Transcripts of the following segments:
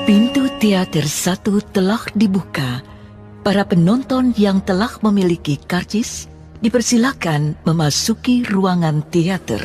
Pintu teater 1 telah dibuka. Para penonton yang telah memiliki karcis dipersilakan memasuki ruangan teater.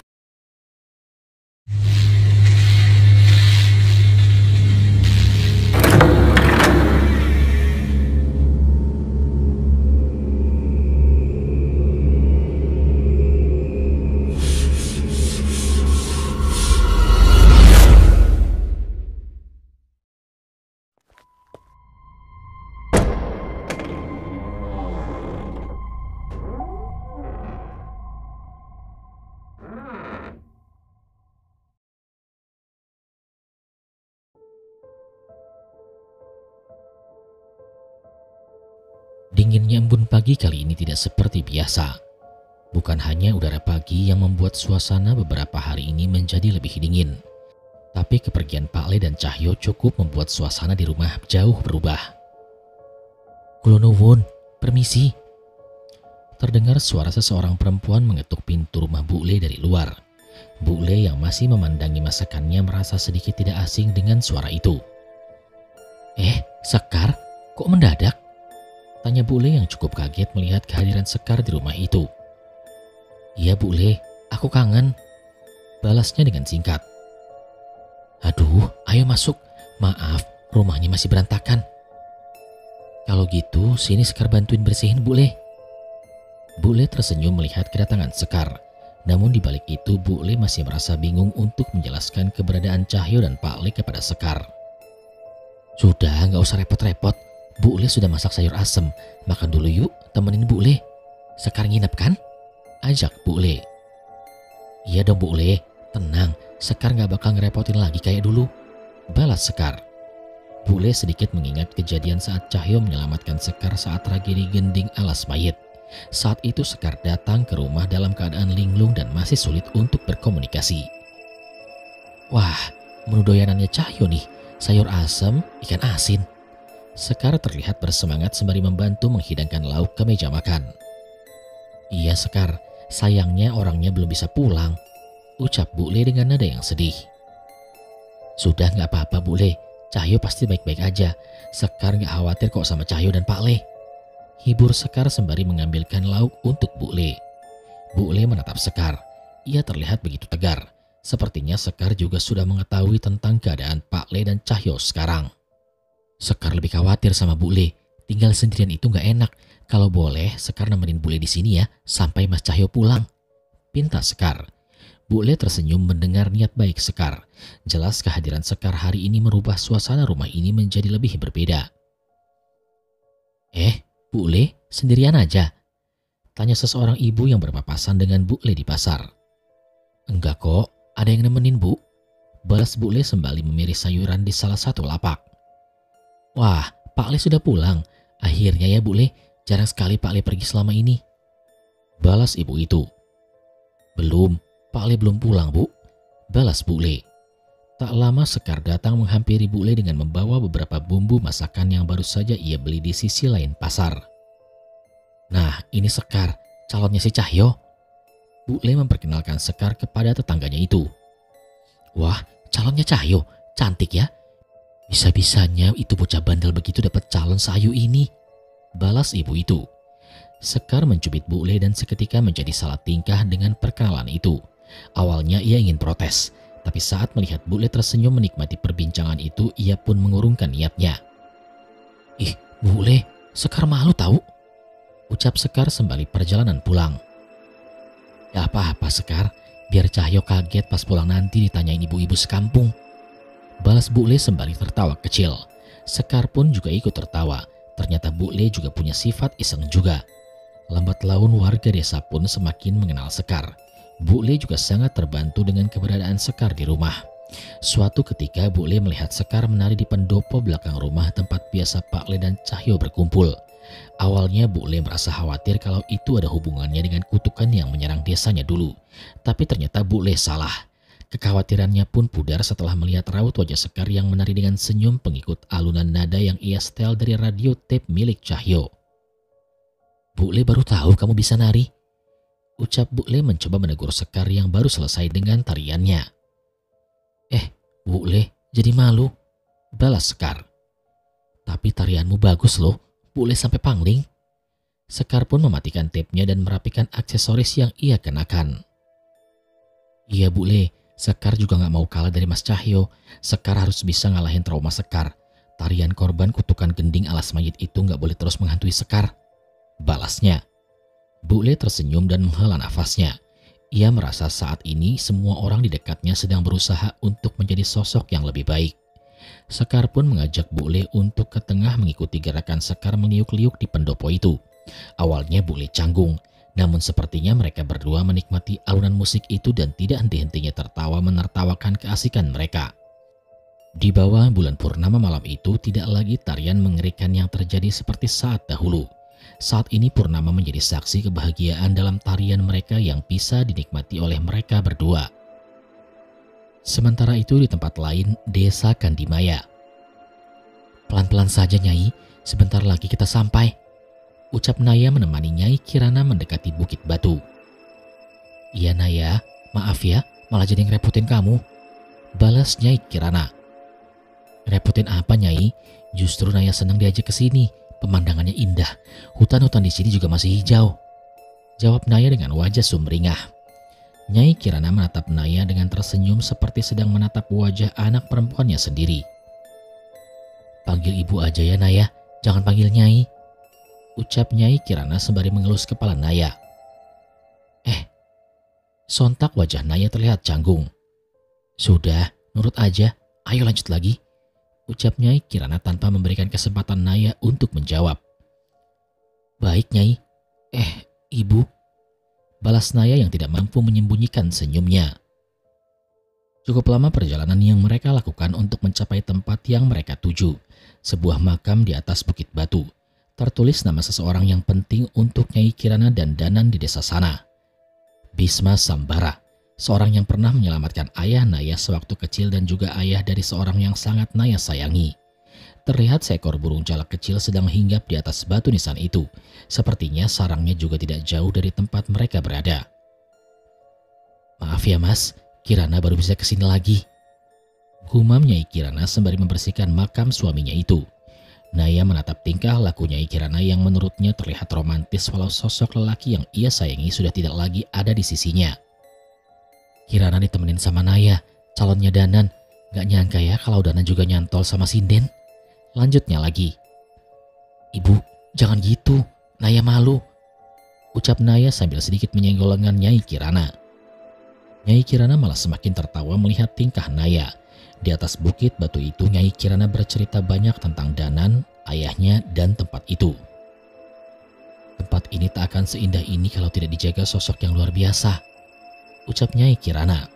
Dinginnya embun pagi kali ini tidak seperti biasa. Bukan hanya udara pagi yang membuat suasana beberapa hari ini menjadi lebih dingin, tapi kepergian Pak Le dan Cahyo cukup membuat suasana di rumah jauh berubah. "Kula nuwun, permisi." Terdengar suara seseorang perempuan mengetuk pintu rumah Bu Le dari luar. Bu Le yang masih memandangi masakannya merasa sedikit tidak asing dengan suara itu. Sekar, kok mendadak?" Tanya Bu Le yang cukup kaget melihat kehadiran Sekar di rumah itu. "Iya Bu Le, aku kangen," balasnya dengan singkat. "Aduh, ayo masuk. Maaf, rumahnya masih berantakan." "Kalau gitu, sini Sekar bantuin bersihin Bu Le." Bu Le tersenyum melihat kedatangan Sekar. Namun di balik itu Bu Le masih merasa bingung untuk menjelaskan keberadaan Cahyo dan Pak Le kepada Sekar. "Sudah, nggak usah repot-repot. Bu Le sudah masak sayur asem. Makan dulu yuk, temenin Bu Le. Sekar nginep kan?" ajak Bu Le. "Iya dong Bu Le, tenang. Sekar gak bakal ngerepotin lagi kayak dulu," balas Sekar. Bu Le sedikit mengingat kejadian saat Cahyo menyelamatkan Sekar saat tragedi gending alas mayit. Saat itu Sekar datang ke rumah dalam keadaan linglung dan masih sulit untuk berkomunikasi. "Wah, menu doyanannya Cahyo nih, sayur asem, ikan asin." Sekar terlihat bersemangat sembari membantu menghidangkan lauk ke meja makan. "Iya Sekar, sayangnya orangnya belum bisa pulang," ucap Bu Le dengan nada yang sedih. "Sudah gak apa-apa Bu Le, Cahyo pasti baik-baik aja. Sekar gak khawatir kok sama Cahyo dan Pak Le," hibur Sekar sembari mengambilkan lauk untuk Bu Le. Bu Le menatap Sekar. Ia terlihat begitu tegar. Sepertinya Sekar juga sudah mengetahui tentang keadaan Pak Le dan Cahyo sekarang. Sekar lebih khawatir sama Bu Le. Tinggal sendirian itu gak enak. Kalau boleh, Sekar nemenin Bu Le di sini ya, sampai Mas Cahyo pulang, pinta Sekar. Bu Le tersenyum mendengar niat baik Sekar. Jelas kehadiran Sekar hari ini merubah suasana rumah ini menjadi lebih berbeda. Bu Le, sendirian aja?" tanya seseorang ibu yang berpapasan dengan Bu Le di pasar. "Enggak kok, ada yang nemenin Bu," balas Bu Le sembali memilih sayuran di salah satu lapak. "Wah, Pak Le sudah pulang. Akhirnya ya Bu Le, jarang sekali Pak Le pergi selama ini," balas ibu itu. "Belum, Pak Le belum pulang Bu," balas Bu Le. Tak lama Sekar datang menghampiri Bu Le dengan membawa beberapa bumbu masakan yang baru saja ia beli di sisi lain pasar. "Nah, ini Sekar, calonnya si Cahyo." Bu Le memperkenalkan Sekar kepada tetangganya itu. "Wah, calonnya Cahyo, cantik ya. Bisa-bisanya itu bocah bandel begitu dapat calon sayu ini," balas ibu itu. Sekar mencubit Bu Le dan seketika menjadi salah tingkah dengan perkenalan itu. Awalnya ia ingin protes, tapi saat melihat Bu Le tersenyum menikmati perbincangan itu, ia pun mengurungkan niatnya. "Ih, Bu Le, Sekar malu tahu," ucap Sekar sembari perjalanan pulang. "Gak apa-apa Sekar, biar Cahyo kaget pas pulang nanti ditanyain ibu-ibu sekampung," balas Bu Le sembari tertawa kecil. Sekar pun juga ikut tertawa. Ternyata Bu Le juga punya sifat iseng juga. Lambat laun warga desa pun semakin mengenal Sekar. Bu Le juga sangat terbantu dengan keberadaan Sekar di rumah. Suatu ketika Bu Le melihat Sekar menari di pendopo belakang rumah tempat biasa Pak Le dan Cahyo berkumpul. Awalnya Bu Le merasa khawatir kalau itu ada hubungannya dengan kutukan yang menyerang desanya dulu. Tapi ternyata Bu Le salah. Kekhawatirannya pun pudar setelah melihat raut wajah Sekar yang menari dengan senyum pengikut alunan nada yang ia setel dari radio tape milik Cahyo. "Bu Le baru tahu kamu bisa nari," ucap Bu Le mencoba menegur Sekar yang baru selesai dengan tariannya. Bu Le jadi malu," balas Sekar. Tapi tarianmu bagus loh, boleh sampai pangling. Sekar pun mematikan tape-nya dan merapikan aksesoris yang ia kenakan. Iya Bule, Sekar juga gak mau kalah dari Mas Cahyo. Sekar harus bisa ngalahin trauma Sekar. Tarian korban kutukan gending alas mayit itu gak boleh terus menghantui Sekar, balasnya. Bule tersenyum dan menghela nafasnya. Ia merasa saat ini semua orang di dekatnya sedang berusaha untuk menjadi sosok yang lebih baik. Sekar pun mengajak Bule untuk ke tengah mengikuti gerakan Sekar meliuk-liuk di pendopo itu. Awalnya Bule canggung, namun sepertinya mereka berdua menikmati alunan musik itu dan tidak henti-hentinya tertawa menertawakan keasikan mereka. Di bawah bulan purnama malam itu tidak lagi tarian mengerikan yang terjadi seperti saat dahulu. Saat ini Purnama menjadi saksi kebahagiaan dalam tarian mereka yang bisa dinikmati oleh mereka berdua. Sementara itu di tempat lain, desa Kandimaya. Pelan-pelan saja Nyai, sebentar lagi kita sampai. Ucap Naya menemani Nyai Kirana mendekati Bukit Batu. Iya Naya, maaf ya, malah jadi ngerepotin kamu. Balas Nyai Kirana. Repotin apa Nyai? Justru Naya senang diajak ke sini. Pemandangannya indah. Hutan-hutan di sini juga masih hijau. Jawab Naya dengan wajah sumringah. Nyai Kirana menatap Naya dengan tersenyum seperti sedang menatap wajah anak perempuannya sendiri. Panggil ibu aja ya Naya, jangan panggil Nyai. Ucap Nyai Kirana sembari mengelus kepala Naya. Sontak wajah Naya terlihat canggung. Sudah, nurut aja, ayo lanjut lagi. Ucap Nyai Kirana tanpa memberikan kesempatan Naya untuk menjawab. Baik Nyai. Ibu. Balas Naya yang tidak mampu menyembunyikan senyumnya. Cukup lama perjalanan yang mereka lakukan untuk mencapai tempat yang mereka tuju. Sebuah makam di atas Bukit Batu. Tertulis nama seseorang yang penting untuk Nyai Kirana dan Danan di desa sana. Bisma Sambara. Seorang yang pernah menyelamatkan ayah Naya sewaktu kecil dan juga ayah dari seorang yang sangat Naya sayangi. Terlihat seekor burung jalak kecil sedang hinggap di atas batu nisan itu. Sepertinya sarangnya juga tidak jauh dari tempat mereka berada. Maaf ya Mas, Kirana baru bisa kesini lagi. Gumam Nyai Kirana sembari membersihkan makam suaminya itu. Naya menatap tingkah laku Nyai Kirana yang menurutnya terlihat romantis walau sosok lelaki yang ia sayangi sudah tidak lagi ada di sisinya. Kirana ditemenin sama Naya, calonnya Danan. Gak nyangka ya kalau Danan juga nyantol sama Sinden. Lanjutnya lagi. Ibu, jangan gitu. Naya malu. Ucap Naya sambil sedikit menyenggol lengan Nyai Kirana. Nyai Kirana malah semakin tertawa melihat tingkah Naya. Di atas Bukit Batu itu Nyai Kirana bercerita banyak tentang Danan, ayahnya, dan tempat itu. Tempat ini tak akan seindah ini kalau tidak dijaga sosok yang luar biasa. Ucap Nyai Kirana.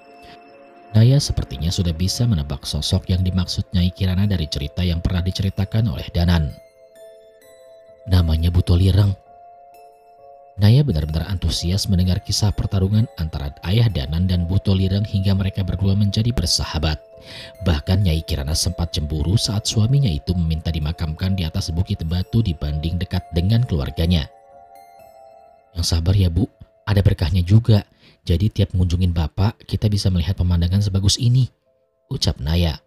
Naya sepertinya sudah bisa menebak sosok yang dimaksud Nyai Kirana dari cerita yang pernah diceritakan oleh Danan. Namanya Buto Lireng. Naya benar-benar antusias mendengar kisah pertarungan antara ayah Danan dan Buto Lireng hingga mereka berdua menjadi bersahabat. Bahkan Nyai Kirana sempat cemburu saat suaminya itu meminta dimakamkan di atas Bukit Batu dibanding dekat dengan keluarganya. Yang sabar ya Bu, ada berkahnya juga. Jadi tiap mengunjungin Bapak, kita bisa melihat pemandangan sebagus ini. Ucap Naya.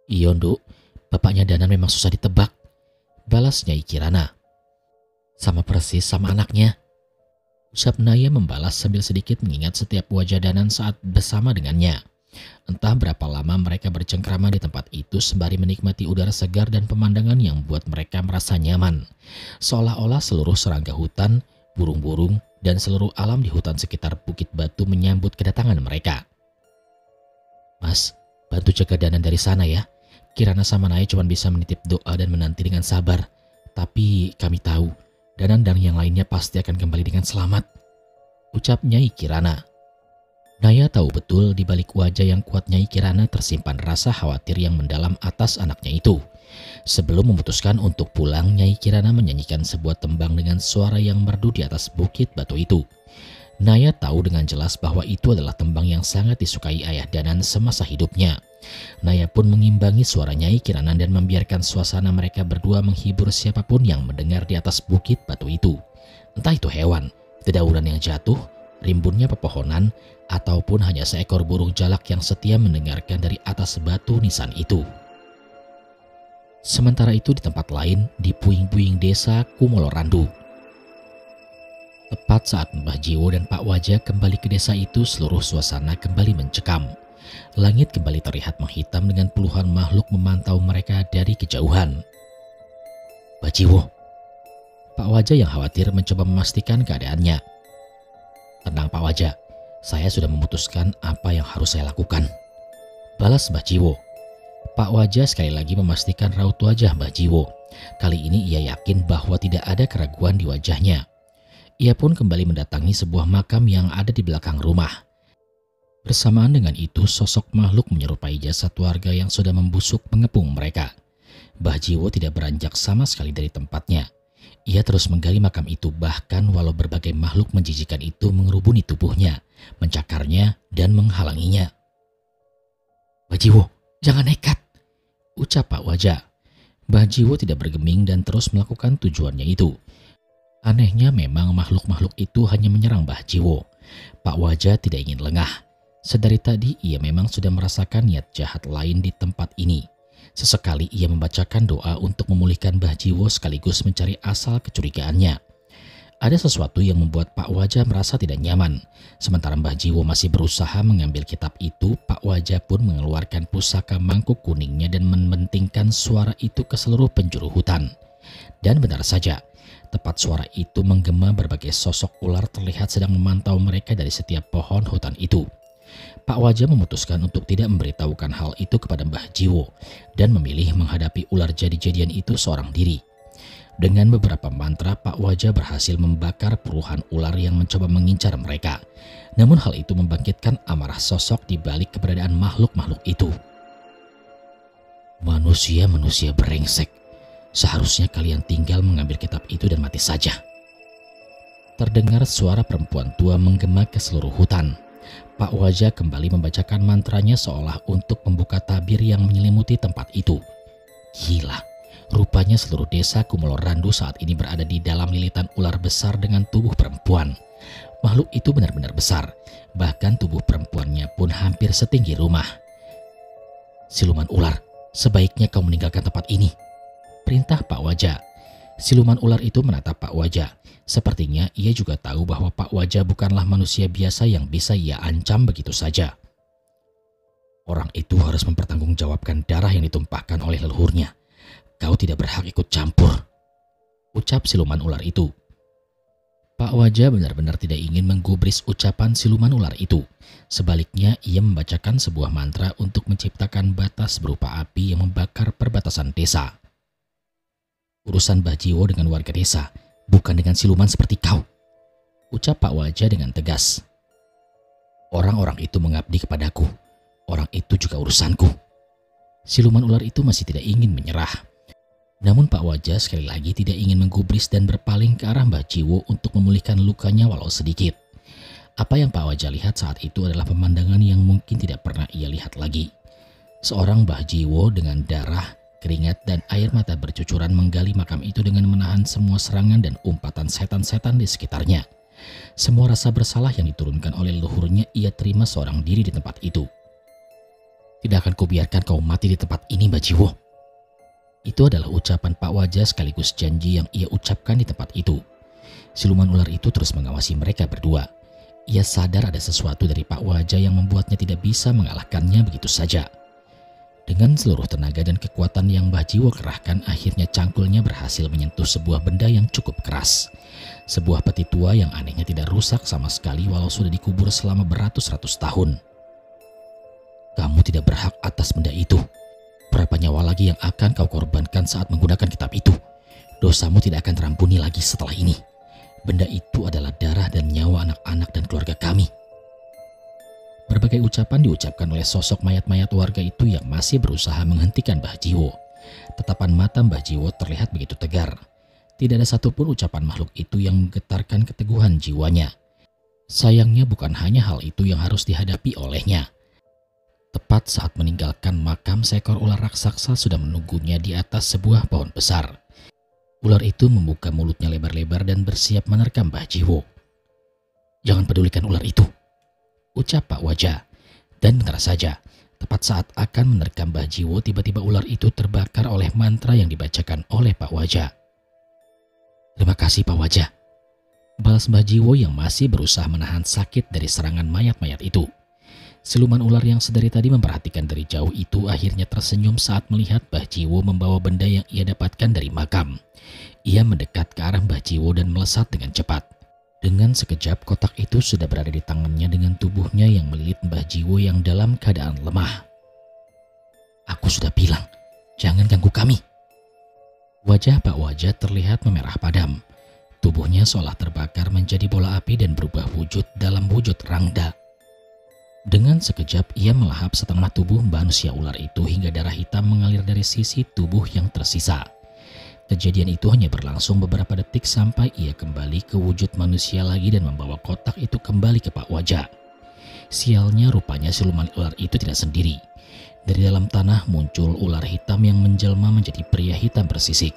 Iya Nduk, bapaknya Danan memang susah ditebak. Balas Nyai Kirana. Sama persis sama anaknya. Ucap Naya membalas sambil sedikit mengingat setiap wajah Danan saat bersama dengannya. Entah berapa lama mereka bercengkrama di tempat itu sembari menikmati udara segar dan pemandangan yang membuat mereka merasa nyaman. Seolah-olah seluruh serangga hutan, burung-burung, dan seluruh alam di hutan sekitar Bukit Batu menyambut kedatangan mereka. Mas, bantu jaga Danan dari sana ya. Kirana sama Naya cuma bisa menitip doa dan menanti dengan sabar. Tapi kami tahu, Danan dan yang lainnya pasti akan kembali dengan selamat. Ucap Nyai Kirana. Naya tahu betul di balik wajah yang kuat Nyai Kirana tersimpan rasa khawatir yang mendalam atas anaknya itu. Sebelum memutuskan untuk pulang, Nyai Kirana menyanyikan sebuah tembang dengan suara yang merdu di atas Bukit Batu itu. Naya tahu dengan jelas bahwa itu adalah tembang yang sangat disukai ayah Danan semasa hidupnya. Naya pun mengimbangi suara Nyai Kirana dan membiarkan suasana mereka berdua menghibur siapapun yang mendengar di atas Bukit Batu itu. Entah itu hewan, dedaunan yang jatuh, rimbunnya pepohonan, ataupun hanya seekor burung jalak yang setia mendengarkan dari atas batu nisan itu. Sementara itu di tempat lain, di puing-puing desa Kumolorandu. Tepat saat Mbah Jiwo dan Pak Waja kembali ke desa itu, seluruh suasana kembali mencekam. Langit kembali terlihat menghitam dengan puluhan makhluk memantau mereka dari kejauhan. Mbah Jiwo, Pak Waja yang khawatir mencoba memastikan keadaannya. Tenang Pak Waja, saya sudah memutuskan apa yang harus saya lakukan, balas Mbah Jiwo. Pak Waja sekali lagi memastikan raut wajah Mbah Jiwo. Kali ini ia yakin bahwa tidak ada keraguan di wajahnya. Ia pun kembali mendatangi sebuah makam yang ada di belakang rumah. Bersamaan dengan itu, sosok makhluk menyerupai jasad warga yang sudah membusuk mengepung mereka. Mbah Jiwo tidak beranjak sama sekali dari tempatnya. Ia terus menggali makam itu, bahkan walau berbagai makhluk menjijikan itu mengerubuni tubuhnya, mencakarnya dan menghalanginya. Mbah Jiwo, jangan nekat, ucap Pak Waja. Mbah Jiwo tidak bergeming dan terus melakukan tujuannya itu. Anehnya memang makhluk-makhluk itu hanya menyerang Mbah Jiwo. Pak Waja tidak ingin lengah. Sedari tadi ia memang sudah merasakan niat jahat lain di tempat ini. Sesekali ia membacakan doa untuk memulihkan Mbah Jiwo sekaligus mencari asal kecurigaannya. Ada sesuatu yang membuat Pak Waja merasa tidak nyaman. Sementara Mbah Jiwo masih berusaha mengambil kitab itu, Pak Waja pun mengeluarkan pusaka mangkuk kuningnya dan mementingkan suara itu ke seluruh penjuru hutan. Dan benar saja, tepat suara itu menggema, berbagai sosok ular terlihat sedang memantau mereka dari setiap pohon hutan itu. Pak Waja memutuskan untuk tidak memberitahukan hal itu kepada Mbah Jiwo dan memilih menghadapi ular jadi-jadian itu seorang diri. Dengan beberapa mantra, Pak Waja berhasil membakar puluhan ular yang mencoba mengincar mereka. Namun hal itu membangkitkan amarah sosok di balik keberadaan makhluk-makhluk itu. Manusia-manusia brengsek, seharusnya kalian tinggal mengambil kitab itu dan mati saja. Terdengar suara perempuan tua menggema ke seluruh hutan. Pak Waja kembali membacakan mantranya seolah untuk membuka tabir yang menyelimuti tempat itu. Gila, rupanya seluruh desa Kumolorandu saat ini berada di dalam lilitan ular besar dengan tubuh perempuan. Makhluk itu benar-benar besar, bahkan tubuh perempuannya pun hampir setinggi rumah. Siluman ular, sebaiknya kau meninggalkan tempat ini, perintah Pak Waja. Siluman ular itu menatap Pak Waja. Sepertinya ia juga tahu bahwa Pak Waja bukanlah manusia biasa yang bisa ia ancam begitu saja. Orang itu harus mempertanggungjawabkan darah yang ditumpahkan oleh leluhurnya. Kau tidak berhak ikut campur, ucap siluman ular itu. Pak Waja benar-benar tidak ingin menggubris ucapan siluman ular itu. Sebaliknya, ia membacakan sebuah mantra untuk menciptakan batas berupa api yang membakar perbatasan desa. Urusan Mbah Jiwo dengan warga desa, bukan dengan siluman seperti kau, ucap Pak Waja dengan tegas. Orang-orang itu mengabdi kepadaku, orang itu juga urusanku. Siluman ular itu masih tidak ingin menyerah. Namun Pak Waja sekali lagi tidak ingin menggubris dan berpaling ke arah Mbah Jiwo untuk memulihkan lukanya walau sedikit. Apa yang Pak Waja lihat saat itu adalah pemandangan yang mungkin tidak pernah ia lihat lagi. Seorang Mbah Jiwo dengan darah, keringat dan air mata bercucuran menggali makam itu dengan menahan semua serangan dan umpatan setan-setan di sekitarnya. Semua rasa bersalah yang diturunkan oleh leluhurnya ia terima seorang diri di tempat itu. Tidak akan kubiarkan kau mati di tempat ini, Mbah Jiwo. Itu adalah ucapan Pak Waja sekaligus janji yang ia ucapkan di tempat itu. Siluman ular itu terus mengawasi mereka berdua. Ia sadar ada sesuatu dari Pak Waja yang membuatnya tidak bisa mengalahkannya begitu saja. Dengan seluruh tenaga dan kekuatan yang Mbah Jiwo kerahkan, akhirnya cangkulnya berhasil menyentuh sebuah benda yang cukup keras. Sebuah peti tua yang anehnya tidak rusak sama sekali walau sudah dikubur selama beratus-ratus tahun. Kamu tidak berhak atas benda itu. Berapa nyawa lagi yang akan kau korbankan saat menggunakan kitab itu? Dosamu tidak akan terampuni lagi setelah ini. Benda itu adalah darah dan nyawa anak-anak dan keluarga kami. Berbagai ucapan diucapkan oleh sosok mayat-mayat warga itu yang masih berusaha menghentikan Mbah Jiwo. Tatapan mata Mbah Jiwo terlihat begitu tegar. Tidak ada satupun ucapan makhluk itu yang menggetarkan keteguhan jiwanya. Sayangnya bukan hanya hal itu yang harus dihadapi olehnya. Tepat saat meninggalkan makam, seekor ular raksasa sudah menunggunya di atas sebuah pohon besar. Ular itu membuka mulutnya lebar-lebar dan bersiap menerkam Mbah Jiwo. Jangan pedulikan ular itu, ucap Pak Waja. Dan benar saja, Tepat saat akan menerkam Mbah Jiwo, tiba-tiba ular itu terbakar oleh mantra yang dibacakan oleh Pak Wajah. "Terima kasih Pak Wajah," balas Mbah Jiwo yang masih berusaha menahan sakit dari serangan mayat-mayat itu. Siluman ular yang sedari tadi memperhatikan dari jauh itu akhirnya tersenyum saat melihat Mbah Jiwo membawa benda yang ia dapatkan dari makam. Ia mendekat ke arah Mbah Jiwo dan melesat dengan cepat. Dengan sekejap kotak itu sudah berada di tangannya dengan tubuhnya yang melilit Mbah Jiwo yang dalam keadaan lemah. "Aku sudah bilang, jangan ganggu kami." Wajah Pak Wajah terlihat memerah padam. Tubuhnya seolah terbakar menjadi bola api dan berubah wujud dalam wujud Rangda. Dengan sekejap ia melahap setengah tubuh manusia ular itu hingga darah hitam mengalir dari sisi tubuh yang tersisa. Kejadian itu hanya berlangsung beberapa detik sampai ia kembali ke wujud manusia lagi dan membawa kotak itu kembali ke Pak Wajah. Sialnya rupanya siluman ular itu tidak sendiri. Dari dalam tanah muncul ular hitam yang menjelma menjadi pria hitam bersisik.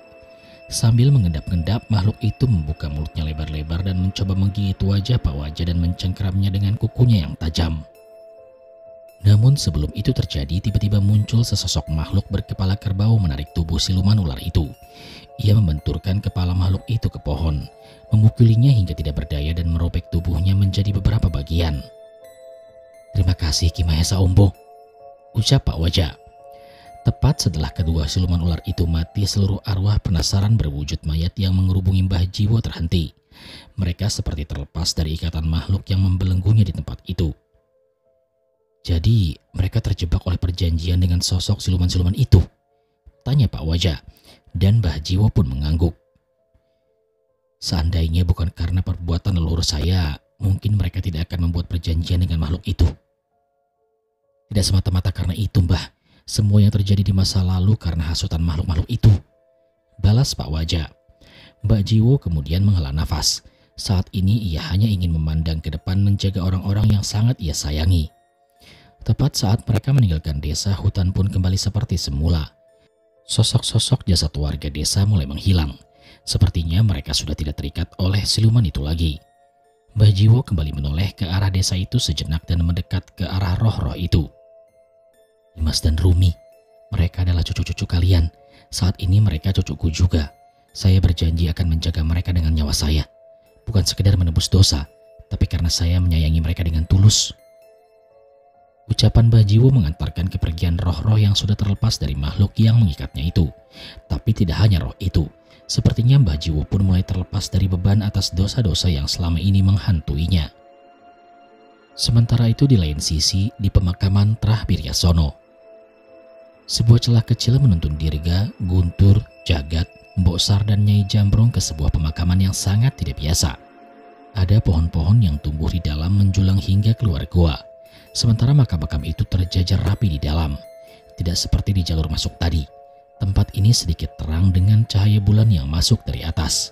Sambil mengendap-endap, makhluk itu membuka mulutnya lebar-lebar dan mencoba menggigit wajah Pak Wajah dan mencengkeramnya dengan kukunya yang tajam. Namun sebelum itu terjadi, tiba-tiba muncul sesosok makhluk berkepala kerbau menarik tubuh siluman ular itu. Ia membenturkan kepala makhluk itu ke pohon, memukulinya hingga tidak berdaya dan merobek tubuhnya menjadi beberapa bagian. "Terima kasih Ki Mahesa Ombo," ucap Pak Wajah. Tepat setelah kedua siluman ular itu mati, seluruh arwah penasaran berwujud mayat yang mengerubungi Mbah Jiwo terhenti. Mereka seperti terlepas dari ikatan makhluk yang membelenggunya di tempat itu. "Jadi mereka terjebak oleh perjanjian dengan sosok siluman-siluman itu?" tanya Pak Wajah, dan Mbah Jiwo pun mengangguk. "Seandainya bukan karena perbuatan leluhur saya, mungkin mereka tidak akan membuat perjanjian dengan makhluk itu." "Tidak semata-mata karena itu, Mbah. Semua yang terjadi di masa lalu karena hasutan makhluk-makhluk itu," balas Pak Wajah. Mbah Jiwo kemudian menghela nafas. Saat ini ia hanya ingin memandang ke depan menjaga orang-orang yang sangat ia sayangi. Tepat saat mereka meninggalkan desa, hutan pun kembali seperti semula. Sosok-sosok jasad warga desa mulai menghilang. Sepertinya mereka sudah tidak terikat oleh siluman itu lagi. Mbah Jiwo kembali menoleh ke arah desa itu sejenak dan mendekat ke arah roh-roh itu. "Dimas dan Rumi, mereka adalah cucu-cucu kalian. Saat ini mereka cucuku juga. Saya berjanji akan menjaga mereka dengan nyawa saya. Bukan sekedar menebus dosa, tapi karena saya menyayangi mereka dengan tulus." Ucapan Mbah Jiwo mengantarkan kepergian roh-roh yang sudah terlepas dari makhluk yang mengikatnya itu. Tapi tidak hanya roh itu. Sepertinya Mbah Jiwo pun mulai terlepas dari beban atas dosa-dosa yang selama ini menghantuinya. Sementara itu di lain sisi, di pemakaman Trah Biryasono, sebuah celah kecil menuntun Dirga, Guntur, Jagat, Mbok Sar dan Nyai Jambrong ke sebuah pemakaman yang sangat tidak biasa. Ada pohon-pohon yang tumbuh di dalam menjulang hingga keluar gua. Sementara makam-makam itu terjajar rapi di dalam. Tidak seperti di jalur masuk tadi. Tempat ini sedikit terang dengan cahaya bulan yang masuk dari atas.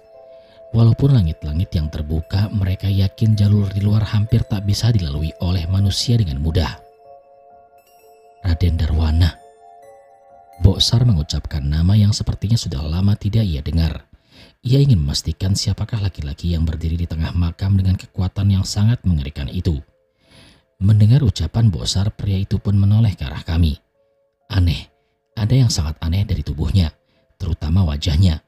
Walaupun langit-langit yang terbuka, mereka yakin jalur di luar hampir tak bisa dilalui oleh manusia dengan mudah. "Raden Darwana." Mbok Sar mengucapkan nama yang sepertinya sudah lama tidak ia dengar. Ia ingin memastikan siapakah laki-laki yang berdiri di tengah makam dengan kekuatan yang sangat mengerikan itu. Mendengar ucapan Mbok Sar, pria itu pun menoleh ke arah kami. Aneh, ada yang sangat aneh dari tubuhnya, terutama wajahnya.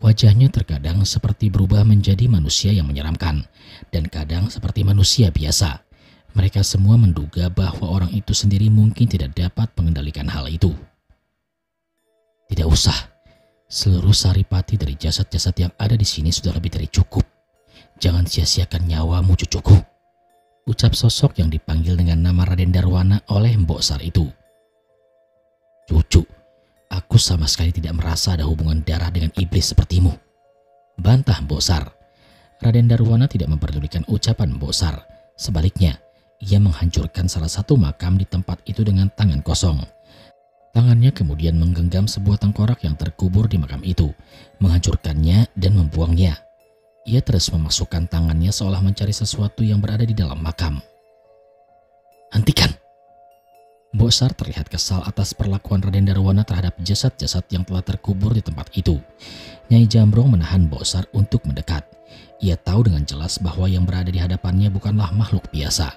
Wajahnya terkadang seperti berubah menjadi manusia yang menyeramkan, dan kadang seperti manusia biasa. Mereka semua menduga bahwa orang itu sendiri mungkin tidak dapat mengendalikan hal itu. "Tidak usah, seluruh saripati dari jasad-jasad yang ada di sini sudah lebih dari cukup. Jangan sia-siakan nyawamu, cucuku," ucap sosok yang dipanggil dengan nama Raden Darwana oleh Mbok Sar itu. "Cucu, aku sama sekali tidak merasa ada hubungan darah dengan iblis sepertimu," bantah Mbok Sar. Raden Darwana tidak memperdulikan ucapan Mbok Sar. Sebaliknya, ia menghancurkan salah satu makam di tempat itu dengan tangan kosong. Tangannya kemudian menggenggam sebuah tengkorak yang terkubur di makam itu, menghancurkannya dan membuangnya. Ia terus memasukkan tangannya seolah mencari sesuatu yang berada di dalam makam. "Hentikan!" Mbok Sar terlihat kesal atas perlakuan Raden Darwana terhadap jasad-jasad yang telah terkubur di tempat itu. Nyai Jambrong menahan Mbok Sar untuk mendekat. Ia tahu dengan jelas bahwa yang berada di hadapannya bukanlah makhluk biasa.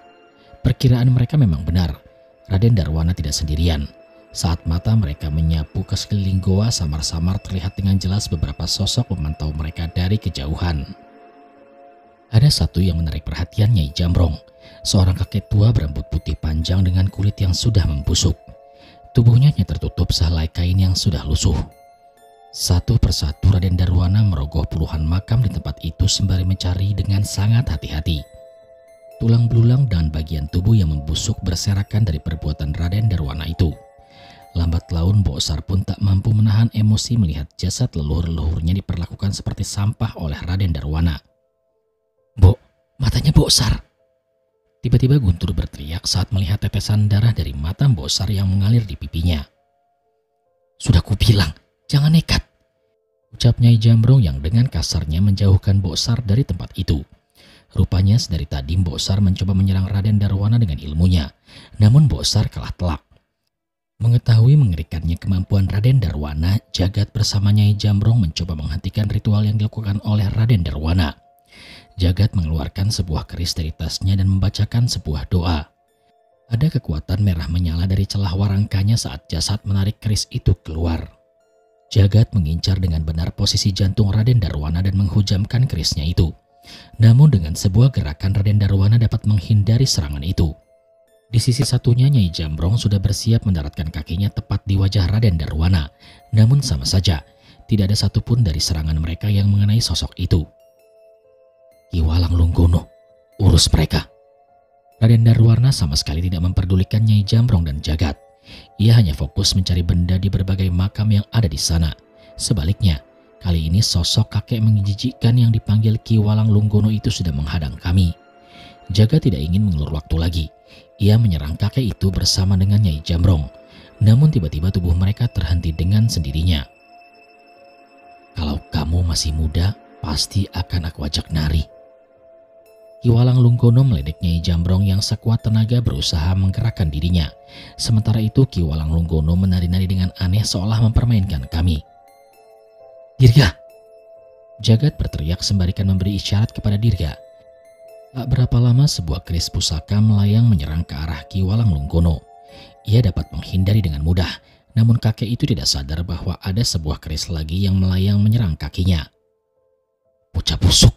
Perkiraan mereka memang benar. Raden Darwana tidak sendirian. Saat mata mereka menyapu ke sekeliling goa, samar-samar terlihat dengan jelas beberapa sosok memantau mereka dari kejauhan. Ada satu yang menarik perhatian Nyai Jamrong, seorang kakek tua berambut putih panjang dengan kulit yang sudah membusuk. Tubuhnya hanya tertutup sehelai kain yang sudah lusuh. Satu persatu Raden Darwana merogoh puluhan makam di tempat itu sembari mencari dengan sangat hati-hati. Tulang belulang dan bagian tubuh yang membusuk berserakan dari perbuatan Raden Darwana itu. Lambat laun Boksar pun tak mampu menahan emosi melihat jasad leluhur-leluhurnya diperlakukan seperti sampah oleh Raden Darwana. "Bok, matanya Boksar!" Tiba-tiba Guntur berteriak saat melihat tetesan darah dari mata Boksar yang mengalir di pipinya. "Sudah kubilang, jangan nekat," ucap Nyai Jamrong yang dengan kasarnya menjauhkan Boksar dari tempat itu. Rupanya sedari tadi Boksar mencoba menyerang Raden Darwana dengan ilmunya, namun Boksar kalah telak. Mengetahui mengerikannya kemampuan Raden Darwana, Jagat bersama Nyai Jamrong mencoba menghentikan ritual yang dilakukan oleh Raden Darwana. Jagat mengeluarkan sebuah keris dari tasnya dan membacakan sebuah doa. Ada kekuatan merah menyala dari celah warangkanya saat jasad menarik keris itu keluar. Jagat mengincar dengan benar posisi jantung Raden Darwana dan menghujamkan kerisnya itu. Namun dengan sebuah gerakan Raden Darwana dapat menghindari serangan itu. Di sisi satunya Nyai Jamrong sudah bersiap mendaratkan kakinya tepat di wajah Raden Darwana. Namun sama saja, tidak ada satupun dari serangan mereka yang mengenai sosok itu. "Ki Walang Lunggono, urus mereka." Raden Darwana sama sekali tidak memperdulikan Nyai Jamrong dan Jagat. Ia hanya fokus mencari benda di berbagai makam yang ada di sana. Sebaliknya, kali ini sosok kakek menjijikkan yang dipanggil Ki Walang Lunggono itu sudah menghadang kami. Jagat tidak ingin mengulur waktu lagi. Ia menyerang kakek itu bersama dengan Nyai Jamrong. Namun tiba-tiba tubuh mereka terhenti dengan sendirinya. "Kalau kamu masih muda, pasti akan aku ajak nari." Ki Walang Lunggono meledek Nyai Jamrong yang sekuat tenaga berusaha menggerakkan dirinya. Sementara itu Ki Walang Lunggono menari-nari dengan aneh seolah mempermainkan kami. "Dirga!" Jagat berteriak sembarikan memberi isyarat kepada Dirga. Tak berapa lama sebuah keris pusaka melayang menyerang ke arah Ki Walang Lunggono. Ia dapat menghindari dengan mudah, namun kakek itu tidak sadar bahwa ada sebuah keris lagi yang melayang menyerang kakinya. "Bocah busuk!"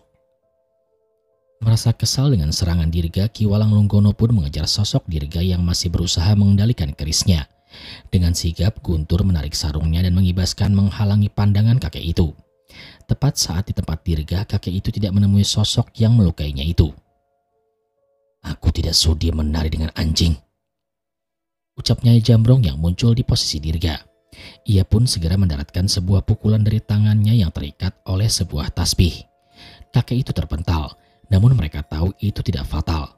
Merasa kesal dengan serangan Dirga, Ki Walang Lunggono pun mengejar sosok Dirga yang masih berusaha mengendalikan kerisnya. Dengan sigap Guntur menarik sarungnya dan mengibaskan menghalangi pandangan kakek itu. Tepat saat di tempat Dirga, kakek itu tidak menemui sosok yang melukainya itu. "Aku tidak sudi menari dengan anjing," ucap Nyai Jamrong yang muncul di posisi Dirga. Ia pun segera mendaratkan sebuah pukulan dari tangannya yang terikat oleh sebuah tasbih. Kakek itu terpental, namun mereka tahu itu tidak fatal.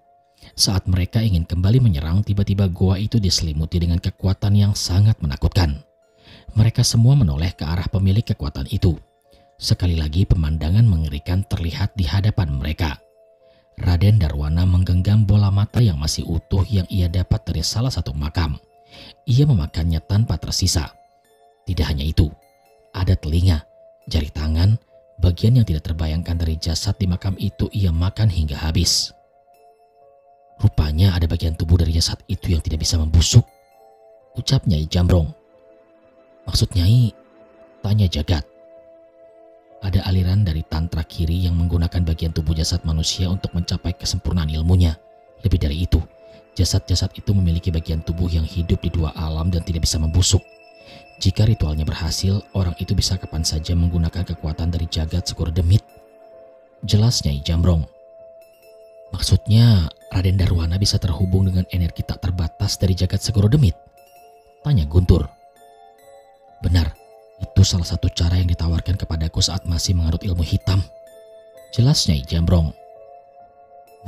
Saat mereka ingin kembali menyerang, tiba-tiba goa itu diselimuti dengan kekuatan yang sangat menakutkan. Mereka semua menoleh ke arah pemilik kekuatan itu. Sekali lagi pemandangan mengerikan terlihat di hadapan mereka. Raden Darwana menggenggam bola mata yang masih utuh yang ia dapat dari salah satu makam. Ia memakannya tanpa tersisa. Tidak hanya itu, ada telinga, jari tangan, bagian yang tidak terbayangkan dari jasad di makam itu ia makan hingga habis. "Rupanya ada bagian tubuh dari jasad itu yang tidak bisa membusuk," ucap Nyai Jamrong. "Maksud Nyai?" tanya Jagat. Ada aliran dari tantra kiri yang menggunakan bagian tubuh jasad manusia untuk mencapai kesempurnaan ilmunya. Lebih dari itu, jasad-jasad itu memiliki bagian tubuh yang hidup di dua alam dan tidak bisa membusuk. Jika ritualnya berhasil, orang itu bisa kapan saja menggunakan kekuatan dari Jagat Segoro Demit. Jelas Nyai Jamrong. "Maksudnya Raden Darwana bisa terhubung dengan energi tak terbatas dari Jagat Segoro Demit?" tanya Guntur. "Benar. Itu salah satu cara yang ditawarkan kepadaku saat masih menganut ilmu hitam," jelas Nyai Jamrong.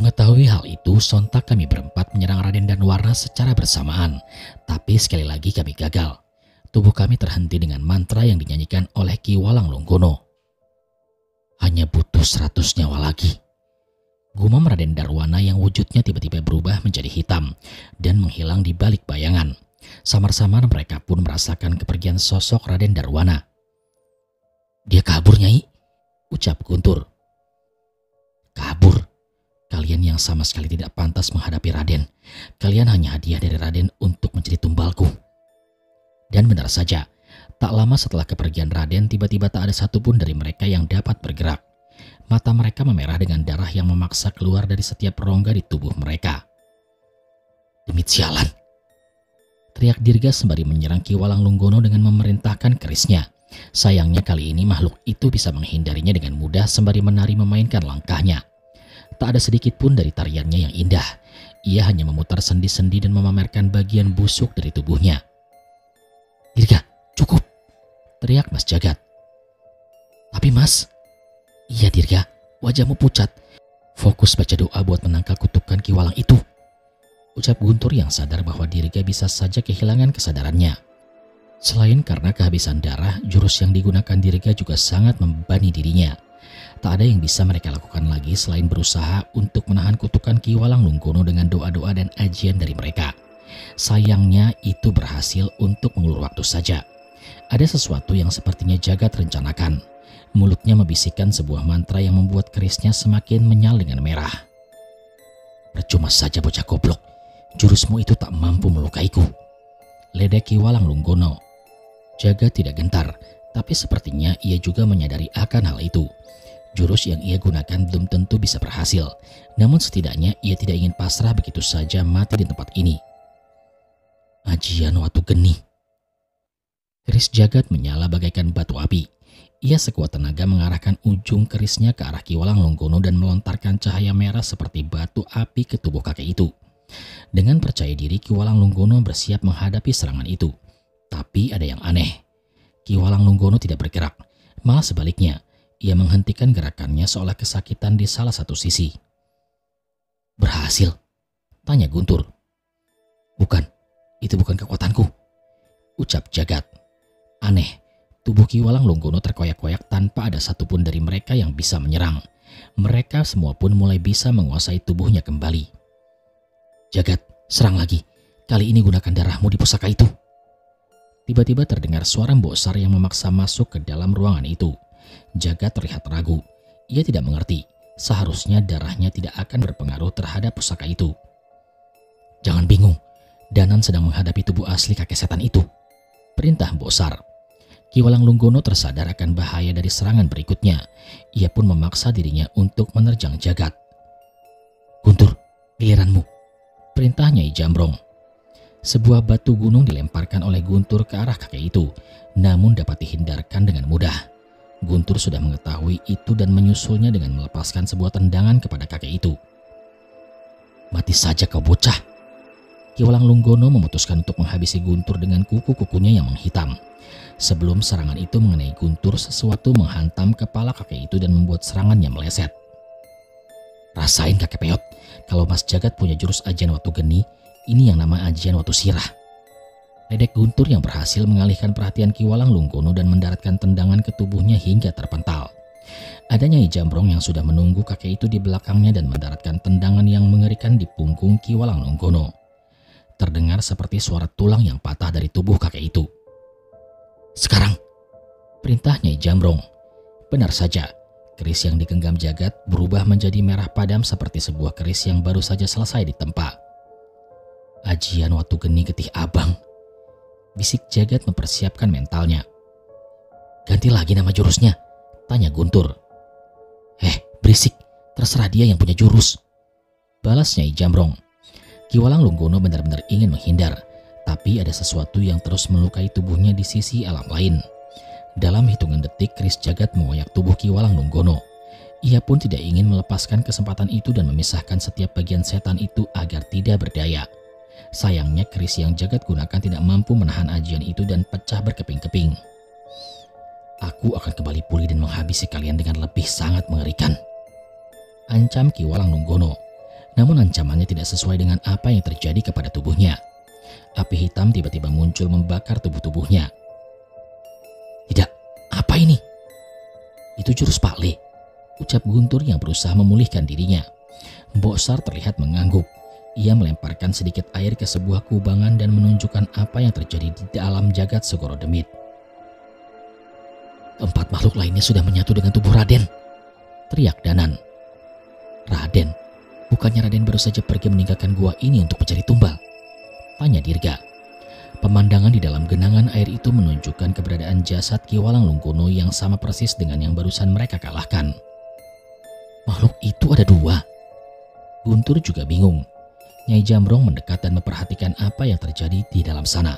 Mengetahui hal itu, sontak kami berempat menyerang Raden Darwana secara bersamaan. Tapi sekali lagi kami gagal. Tubuh kami terhenti dengan mantra yang dinyanyikan oleh Ki Walang Lunggono. "Hanya butuh 100 nyawa lagi," gumam Raden Darwana yang wujudnya tiba-tiba berubah menjadi hitam dan menghilang di balik bayangan. Samar-samar mereka pun merasakan kepergian sosok Raden Darwana. "Dia kabur, Nyai," ucap Guntur. "Kabur? Kalian yang sama sekali tidak pantas menghadapi Raden. Kalian hanya hadiah dari Raden untuk Dan benar saja, tak lama setelah kepergian Raden, tiba-tiba tak ada satupun dari mereka yang dapat bergerak. Mata mereka memerah dengan darah yang memaksa keluar dari setiap rongga di tubuh mereka. "Demit sialan!" teriak Dirga sembari menyerang Ki Walanglunggono dengan memerintahkan kerisnya. Sayangnya kali ini makhluk itu bisa menghindarinya dengan mudah sembari menari memainkan langkahnya. Tak ada sedikit pun dari tariannya yang indah. Ia hanya memutar sendi-sendi dan memamerkan bagian busuk dari tubuhnya. "Dirga, cukup!" teriak Mas Jagat. "Tapi Mas..." "Iya Dirga, wajahmu pucat. Fokus baca doa buat menangkal kutukan Ki Walang itu," ucap Guntur yang sadar bahwa Dirga bisa saja kehilangan kesadarannya. Selain karena kehabisan darah, jurus yang digunakan Dirga juga sangat membebani dirinya. Tak ada yang bisa mereka lakukan lagi selain berusaha untuk menahan kutukan Ki Walanglunggono dengan doa-doa dan ajian dari mereka. Sayangnya itu berhasil untuk mengulur waktu saja. Ada sesuatu yang sepertinya Jagat rencanakan. Mulutnya membisikkan sebuah mantra yang membuat kerisnya semakin menyala dengan merah. "Percuma saja bocah goblok, jurusmu itu tak mampu melukaiku," ledek Ki Walanglunggono. Jagat tidak gentar, tapi sepertinya ia juga menyadari akan hal itu. Jurus yang ia gunakan belum tentu bisa berhasil, namun setidaknya ia tidak ingin pasrah begitu saja mati di tempat ini. "Ajian Watu Geni." Keris Jagat menyala bagaikan batu api. Ia sekuat tenaga mengarahkan ujung kerisnya ke arah Ki Walanglunggono dan melontarkan cahaya merah seperti batu api ke tubuh kakek itu. Dengan percaya diri, Ki Walanglunggono bersiap menghadapi serangan itu. Tapi ada yang aneh. Ki Walanglunggono tidak bergerak, malah sebaliknya, ia menghentikan gerakannya seolah kesakitan di salah satu sisi. "Berhasil?" tanya Guntur. "Bukan, itu bukan kekuatanku," ucap Jagat. Aneh, tubuh Ki Walanglunggono terkoyak-koyak tanpa ada satupun dari mereka yang bisa menyerang. Mereka semua pun mulai bisa menguasai tubuhnya kembali. "Jagat, serang lagi. Kali ini gunakan darahmu di pusaka itu." Tiba-tiba terdengar suara Mbok Sar yang memaksa masuk ke dalam ruangan itu. Jagat terlihat ragu. Ia tidak mengerti. Seharusnya darahnya tidak akan berpengaruh terhadap pusaka itu. "Jangan bingung. Danan sedang menghadapi tubuh asli kakek setan itu," perintah Mbok Sar. Ki Walanglunggono tersadar akan bahaya dari serangan berikutnya. Ia pun memaksa dirinya untuk menerjang Jagat. "Guntur, giliranmu," perintah Nyai Jambrong. Sebuah batu gunung dilemparkan oleh Guntur ke arah kakek itu, namun dapat dihindarkan dengan mudah. Guntur sudah mengetahui itu dan menyusulnya dengan melepaskan sebuah tendangan kepada kakek itu. "Mati saja kau bocah." Ki Walanglunggono memutuskan untuk menghabisi Guntur dengan kuku-kukunya yang menghitam. Sebelum serangan itu mengenai Guntur, sesuatu menghantam kepala kakek itu dan membuat serangannya meleset. "Rasain kakek peot, kalau Mas Jagat punya jurus ajian Watu Geni, ini yang nama ajian Watu Sirah," ledek Guntur yang berhasil mengalihkan perhatian Ki Walanglunggono dan mendaratkan tendangan ke tubuhnya hingga terpental. Ada Nyai Jambrong yang sudah menunggu kakek itu di belakangnya dan mendaratkan tendangan yang mengerikan di punggung Ki Walanglunggono. Terdengar seperti suara tulang yang patah dari tubuh kakek itu. "Sekarang," perintah Nyai Jambrong. Benar saja, keris yang digenggam Jagat berubah menjadi merah padam seperti sebuah keris yang baru saja selesai ditempa. "Ajian Watu Geni Getih Abang," bisik Jagat mempersiapkan mentalnya. "Ganti lagi nama jurusnya?" tanya Guntur. Berisik, terserah dia yang punya jurus," balas Nyai Jambrong. Ki Walanglunggono benar-benar ingin menghindar, tapi ada sesuatu yang terus melukai tubuhnya di sisi alam lain. Dalam hitungan detik, keris Jagat mengoyak tubuh Ki Walanglunggono. Ia pun tidak ingin melepaskan kesempatan itu dan memisahkan setiap bagian setan itu agar tidak berdaya. Sayangnya keris yang Jagat gunakan tidak mampu menahan ajian itu dan pecah berkeping-keping. "Aku akan kembali pulih dan menghabisi kalian dengan lebih sangat mengerikan," ancam Ki Walanglunggono. Namun ancamannya tidak sesuai dengan apa yang terjadi kepada tubuhnya. Api hitam tiba-tiba muncul membakar tubuh-tubuhnya. "Tidak, apa ini?" "Itu jurus Pak Le," ucap Guntur yang berusaha memulihkan dirinya. Mbok Sar terlihat mengangguk. Ia melemparkan sedikit air ke sebuah kubangan dan menunjukkan apa yang terjadi di dalam jagat Segoro Demit. "Empat makhluk lainnya sudah menyatu dengan tubuh Raden," teriak Danan. "Raden? Bukannya Raden baru saja pergi meninggalkan gua ini untuk mencari tumbal?" tanya Dirga. Pemandangan di dalam genangan air itu menunjukkan keberadaan jasad Ki Walanglungkono yang sama persis dengan yang barusan mereka kalahkan. Makhluk itu ada dua. Guntur juga bingung. Nyai Jambrong mendekat dan memperhatikan apa yang terjadi di dalam sana.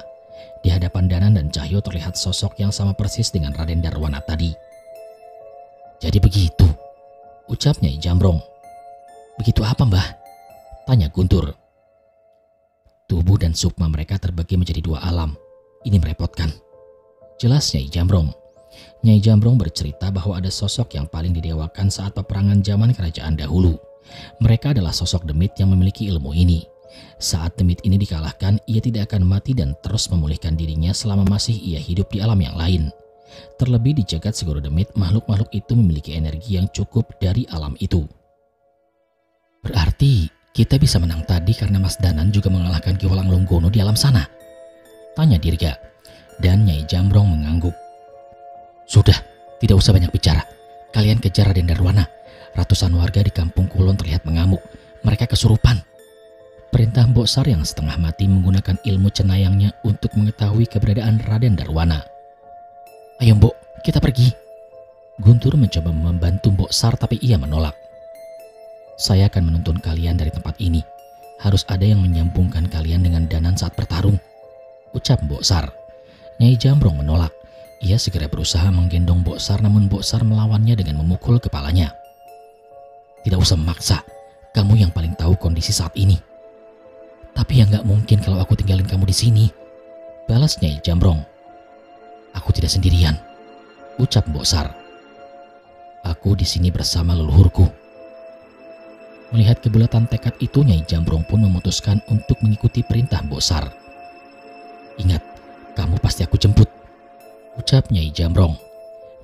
Di hadapan Danan dan Cahyo terlihat sosok yang sama persis dengan Raden Darwana tadi. Jadi begitu, ucap Nyai Jambrong. Begitu apa, Mbah? Tanya Guntur. Tubuh dan sukma mereka terbagi menjadi dua alam. Ini merepotkan, jelas Nyai Jambrong. Nyai Jambrong bercerita bahwa ada sosok yang paling didewakan saat peperangan zaman kerajaan dahulu. Mereka adalah sosok demit yang memiliki ilmu ini. Saat demit ini dikalahkan, ia tidak akan mati dan terus memulihkan dirinya selama masih ia hidup di alam yang lain. Terlebih di jagat Segoro Demit, makhluk-makhluk itu memiliki energi yang cukup dari alam itu. Berarti kita bisa menang tadi karena Mas Danan juga mengalahkan Ki Walanglungkono di alam sana? Tanya Dirga. Dan Nyai Jambrong mengangguk. Sudah, tidak usah banyak bicara. Kalian kejar Raden Darwana. Ratusan warga di kampung Kulon terlihat mengamuk. Mereka kesurupan. Perintah Mbok Sar yang setengah mati menggunakan ilmu cenayangnya untuk mengetahui keberadaan Raden Darwana. Ayo Mbok, kita pergi. Guntur mencoba membantu Mbok Sar tapi ia menolak. Saya akan menuntun kalian dari tempat ini. Harus ada yang menyambungkan kalian dengan Danan saat bertarung, ucap Mbok Sar. Nyai Jambrong menolak. Ia segera berusaha menggendong Mbok Sar, namun Mbok Sar melawannya dengan memukul kepalanya. Tidak usah memaksa, kamu yang paling tahu kondisi saat ini. Tapi ya nggak mungkin kalau aku tinggalin kamu di sini, balas Nyai Jambrong. Aku tidak sendirian, ucap Mbok Sar. Aku di sini bersama leluhurku. Melihat kebulatan tekad itu, Nyai Jambrong pun memutuskan untuk mengikuti perintah Mbok Sar. Ingat, kamu pasti aku jemput, ucap Nyai Jambrong.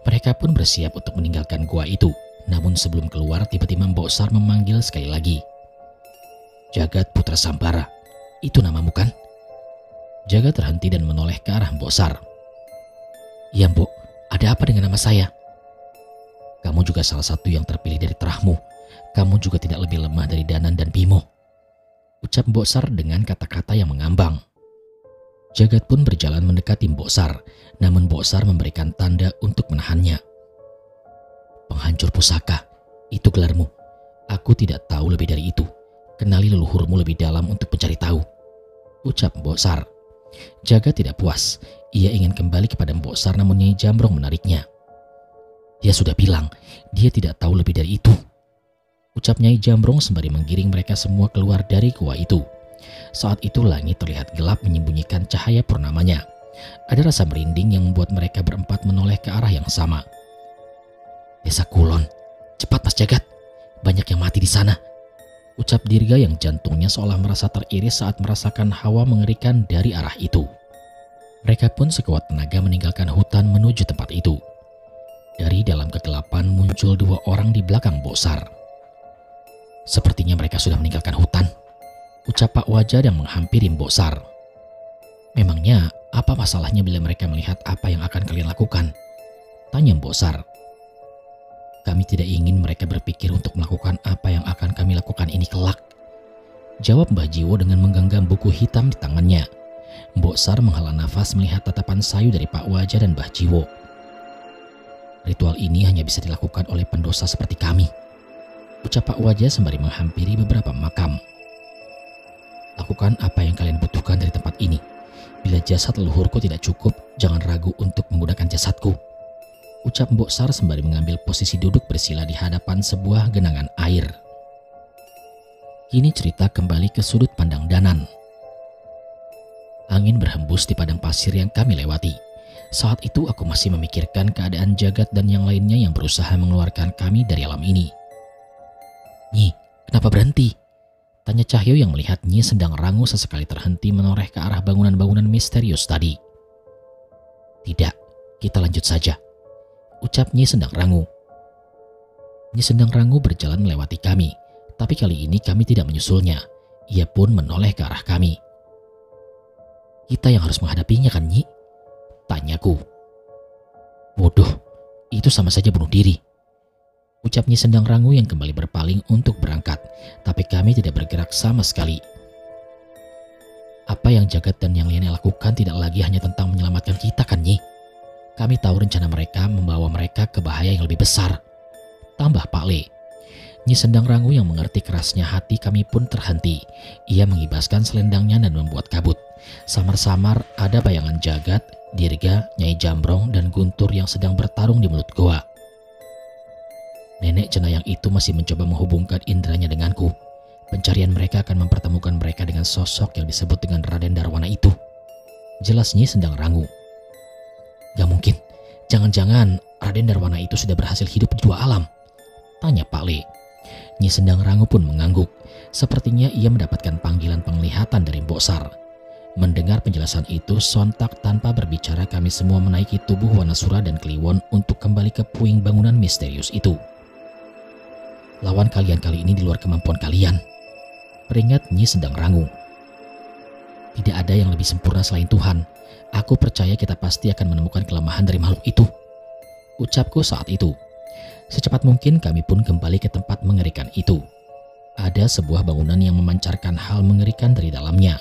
Mereka pun bersiap untuk meninggalkan gua itu. Namun sebelum keluar, tiba-tiba Mbok Sar memanggil sekali lagi. Jagat Putra Sampara, itu namamu kan? Jagat terhenti dan menoleh ke arah Mbok Sar. Iya Mbok, ada apa dengan nama saya? Kamu juga salah satu yang terpilih dari terahmu. Kamu juga tidak lebih lemah dari Danan dan Bimo, ucap Mbok Sar dengan kata-kata yang mengambang. Jagat pun berjalan mendekati Mbok Sar, namun Mbok Sar memberikan tanda untuk menahannya. Penghancur pusaka, itu gelarmu. Aku tidak tahu lebih dari itu. Kenali leluhurmu lebih dalam untuk mencari tahu, ucap Mbok Sar. Jagat tidak puas. Ia ingin kembali kepada Mbok Sar, namun Nyai Jambrong menariknya. Dia sudah bilang, dia tidak tahu lebih dari itu, ucap Nyai Jambrong sembari menggiring mereka semua keluar dari gua itu. Saat itu langit terlihat gelap menyembunyikan cahaya purnamanya. Ada rasa merinding yang membuat mereka berempat menoleh ke arah yang sama. Desa Kulon, cepat Mas Jagat, banyak yang mati di sana, ucap Dirga yang jantungnya seolah merasa teriris saat merasakan hawa mengerikan dari arah itu. Mereka pun sekuat tenaga meninggalkan hutan menuju tempat itu. Dari dalam kegelapan muncul dua orang di belakang Mbok Sar. Sepertinya mereka sudah meninggalkan hutan, ucap Pak Wajah yang menghampiri Mbok Sar. Memangnya apa masalahnya bila mereka melihat apa yang akan kalian lakukan? Tanya Mbok Sar. Kami tidak ingin mereka berpikir untuk melakukan apa yang akan kami lakukan ini kelak, jawab Mbah Jiwo dengan menggenggam buku hitam di tangannya. Mbok Sar menghela nafas melihat tatapan sayu dari Pak Wajah dan Mbah Jiwo. Ritual ini hanya bisa dilakukan oleh pendosa seperti kami, ucap Pak Wajah sembari menghampiri beberapa makam. Lakukan apa yang kalian butuhkan dari tempat ini. Bila jasad leluhurku tidak cukup, jangan ragu untuk menggunakan jasadku, ucap Mbok Sar sembari mengambil posisi duduk bersila di hadapan sebuah genangan air. Kini cerita kembali ke sudut pandang Danan. Angin berhembus di padang pasir yang kami lewati. Saat itu aku masih memikirkan keadaan Jagat dan yang lainnya yang berusaha mengeluarkan kami dari alam ini. Nyi, kenapa berhenti? Tanya Cahyo yang melihat Nyi sedang rangu sesekali terhenti menoreh ke arah bangunan-bangunan misterius tadi. Tidak, kita lanjut saja, ucap Nyi Sendang Rangu. Nyi Sendang Rangu berjalan melewati kami, tapi kali ini kami tidak menyusulnya. Ia pun menoleh ke arah kami. Kita yang harus menghadapinya kan Nyi? Tanyaku. Bodoh, itu sama saja bunuh diri, ucap Nyi Sendang Rangu yang kembali berpaling untuk berangkat, tapi kami tidak bergerak sama sekali. Apa yang Jagat dan yang lainnya lakukan tidak lagi hanya tentang menyelamatkan kita kan, Nyi? Kami tahu rencana mereka membawa mereka ke bahaya yang lebih besar. Tambah Pak Le. Nyi Sendang Rangu yang mengerti kerasnya hati kami pun terhenti. Ia mengibaskan selendangnya dan membuat kabut. Samar-samar ada bayangan Jagat, Dirga, Nyai Jambrong, dan Guntur yang sedang bertarung di mulut goa. Nenek jenayang itu masih mencoba menghubungkan inderanya denganku. Pencarian mereka akan mempertemukan mereka dengan sosok yang disebut dengan Raden Darwana itu. Jelas Nyi Sendang Rangu. Gak mungkin, jangan-jangan Raden Darwana itu sudah berhasil hidup di dua alam? Tanya Pak Le. Nyi Sendang Rangu pun mengangguk. Sepertinya ia mendapatkan panggilan penglihatan dari Mbok Sar. Mendengar penjelasan itu, sontak tanpa berbicara kami semua menaiki tubuh Wanasura dan Kliwon untuk kembali ke puing bangunan misterius itu. Lawan kalian kali ini di luar kemampuan kalian, peringat Nyi Sendang Rangu. Tidak ada yang lebih sempurna selain Tuhan. Aku percaya kita pasti akan menemukan kelemahan dari makhluk itu, ucapku saat itu. Secepat mungkin kami pun kembali ke tempat mengerikan itu. Ada sebuah bangunan yang memancarkan hal mengerikan dari dalamnya.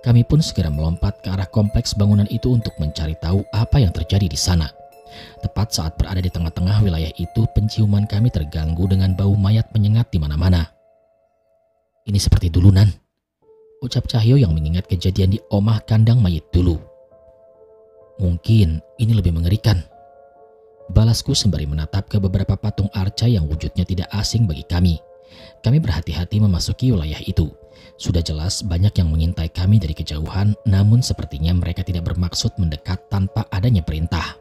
Kami pun segera melompat ke arah kompleks bangunan itu untuk mencari tahu apa yang terjadi di sana. Tepat saat berada di tengah-tengah wilayah itu, penciuman kami terganggu dengan bau mayat menyengat di mana-mana. Ini seperti dulu, Nan, ucap Cahyo yang mengingat kejadian di omah kandang mayit dulu. Mungkin ini lebih mengerikan, balasku sembari menatap ke beberapa patung arca yang wujudnya tidak asing bagi kami. Kami berhati-hati memasuki wilayah itu. Sudah jelas banyak yang mengintai kami dari kejauhan, namun sepertinya mereka tidak bermaksud mendekat tanpa adanya perintah.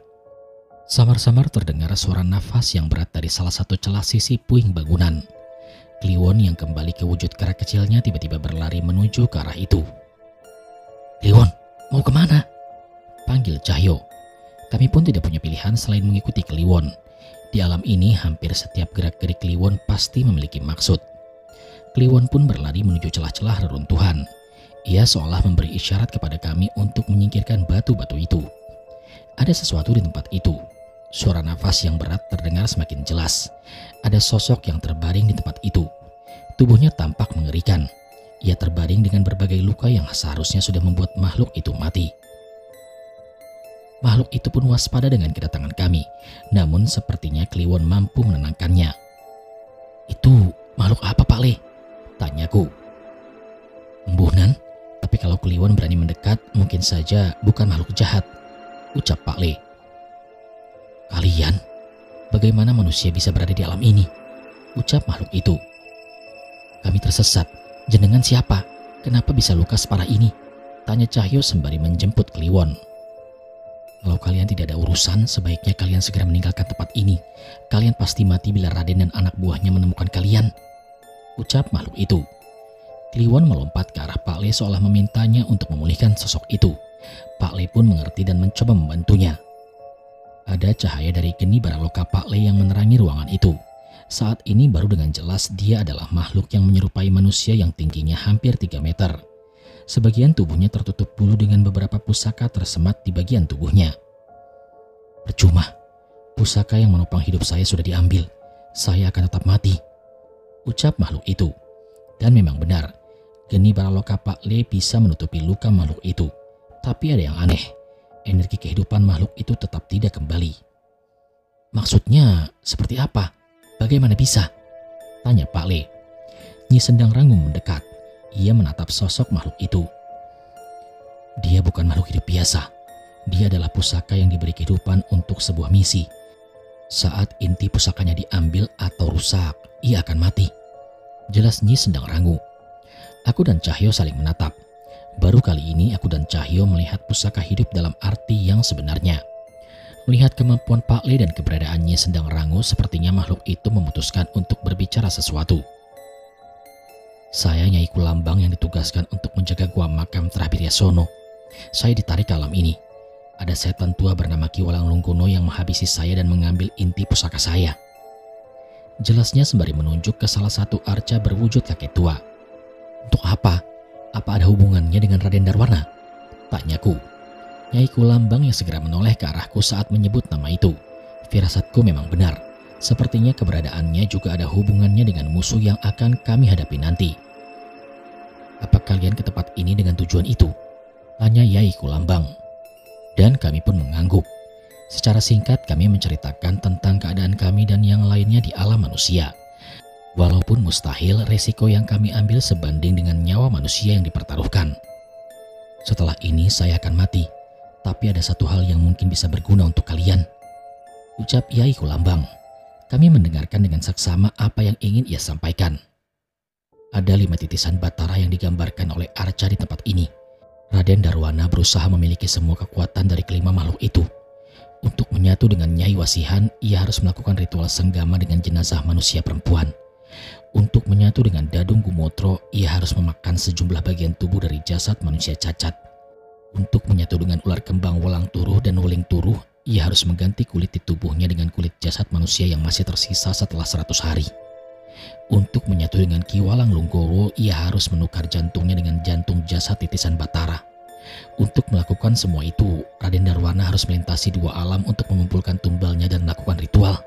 Samar-samar terdengar suara nafas yang berat dari salah satu celah sisi puing bangunan. Kliwon yang kembali ke wujud kera kecilnya tiba-tiba berlari menuju ke arah itu. Kliwon, mau kemana? Panggil Cahyo. Kami pun tidak punya pilihan selain mengikuti Kliwon. Di alam ini hampir setiap gerak-gerik Kliwon pasti memiliki maksud. Kliwon pun berlari menuju celah-celah reruntuhan. Ia seolah memberi isyarat kepada kami untuk menyingkirkan batu-batu itu. Ada sesuatu di tempat itu. Suara nafas yang berat terdengar semakin jelas. Ada sosok yang terbaring di tempat itu. Tubuhnya tampak mengerikan. Ia terbaring dengan berbagai luka yang seharusnya sudah membuat makhluk itu mati. Makhluk itu pun waspada dengan kedatangan kami, namun sepertinya Kliwon mampu menenangkannya. Itu makhluk apa, Pak Le? Tanyaku. Embuhnan, tapi kalau Kliwon berani mendekat, mungkin saja bukan makhluk jahat, ucap Pak Le. Kalian, bagaimana manusia bisa berada di alam ini? Ucap makhluk itu. Kami tersesat. Jenengan siapa? Kenapa bisa luka separah ini? Tanya Cahyo sembari menjemput Kliwon. Kalau kalian tidak ada urusan, sebaiknya kalian segera meninggalkan tempat ini. Kalian pasti mati bila Raden dan anak buahnya menemukan kalian, ucap makhluk itu. Kliwon melompat ke arah Pak Le seolah memintanya untuk memulihkan sosok itu. Pak Le pun mengerti dan mencoba membantunya. Ada cahaya dari geni baraloka Pak Le yang menerangi ruangan itu. Saat ini baru dengan jelas dia adalah makhluk yang menyerupai manusia yang tingginya hampir 3 meter. Sebagian tubuhnya tertutup bulu dengan beberapa pusaka tersemat di bagian tubuhnya. Percuma, pusaka yang menopang hidup saya sudah diambil. Saya akan tetap mati, ucap makhluk itu. Dan memang benar, geni baraloka Pak Le bisa menutupi luka makhluk itu. Tapi ada yang aneh, energi kehidupan makhluk itu tetap tidak kembali. Maksudnya seperti apa? Bagaimana bisa? Tanya Pak Le. Nyi Sendang Rangu mendekat. Ia menatap sosok makhluk itu. Dia bukan makhluk hidup biasa. Dia adalah pusaka yang diberi kehidupan untuk sebuah misi. Saat inti pusakanya diambil atau rusak, ia akan mati, jelas Nyi Sendang Rangu. Aku dan Cahyo saling menatap. Baru kali ini aku dan Cahyo melihat pusaka hidup dalam arti yang sebenarnya. Melihat kemampuan Pak Le dan keberadaan Nyi Sendang Rangu, sepertinya makhluk itu memutuskan untuk berbicara sesuatu. Saya Nyai Kulambang yang ditugaskan untuk menjaga gua makam Trabirya Sono. Saya ditarik ke alam ini. Ada setan tua bernama Ki Walang Runggono yang menghabisi saya dan mengambil inti pusaka saya, jelasnya sembari menunjuk ke salah satu arca berwujud kakek tua. Untuk apa? Apa ada hubungannya dengan Raden Darwana? Tanyaku. Nyai Kulambang yang segera menoleh ke arahku saat menyebut nama itu. Firasatku memang benar. Sepertinya keberadaannya juga ada hubungannya dengan musuh yang akan kami hadapi nanti. Apa kalian ke tempat ini dengan tujuan itu? Tanya Yai Kulambang. Dan kami pun mengangguk. Secara singkat kami menceritakan tentang keadaan kami dan yang lainnya di alam manusia. Walaupun mustahil, resiko yang kami ambil sebanding dengan nyawa manusia yang dipertaruhkan. Setelah ini saya akan mati, tapi ada satu hal yang mungkin bisa berguna untuk kalian, ucap Yai Kulambang. Kami mendengarkan dengan saksama apa yang ingin ia sampaikan. Ada 5 titisan batara yang digambarkan oleh arca di tempat ini. Raden Darwana berusaha memiliki semua kekuatan dari kelima makhluk itu. Untuk menyatu dengan Nyai Wasihan, ia harus melakukan ritual senggama dengan jenazah manusia perempuan. Untuk menyatu dengan Dadung Gumotro, ia harus memakan sejumlah bagian tubuh dari jasad manusia cacat. Untuk menyatu dengan ular kembang Welang Turuh dan Weling Turuh, ia harus mengganti kulit di tubuhnya dengan kulit jasad manusia yang masih tersisa setelah 100 hari. Untuk menyatu dengan Ki Walang Lunggoro, ia harus menukar jantungnya dengan jantung jasad titisan batara. Untuk melakukan semua itu, Raden Darwana harus melintasi 2 alam untuk mengumpulkan tumbalnya dan melakukan ritual.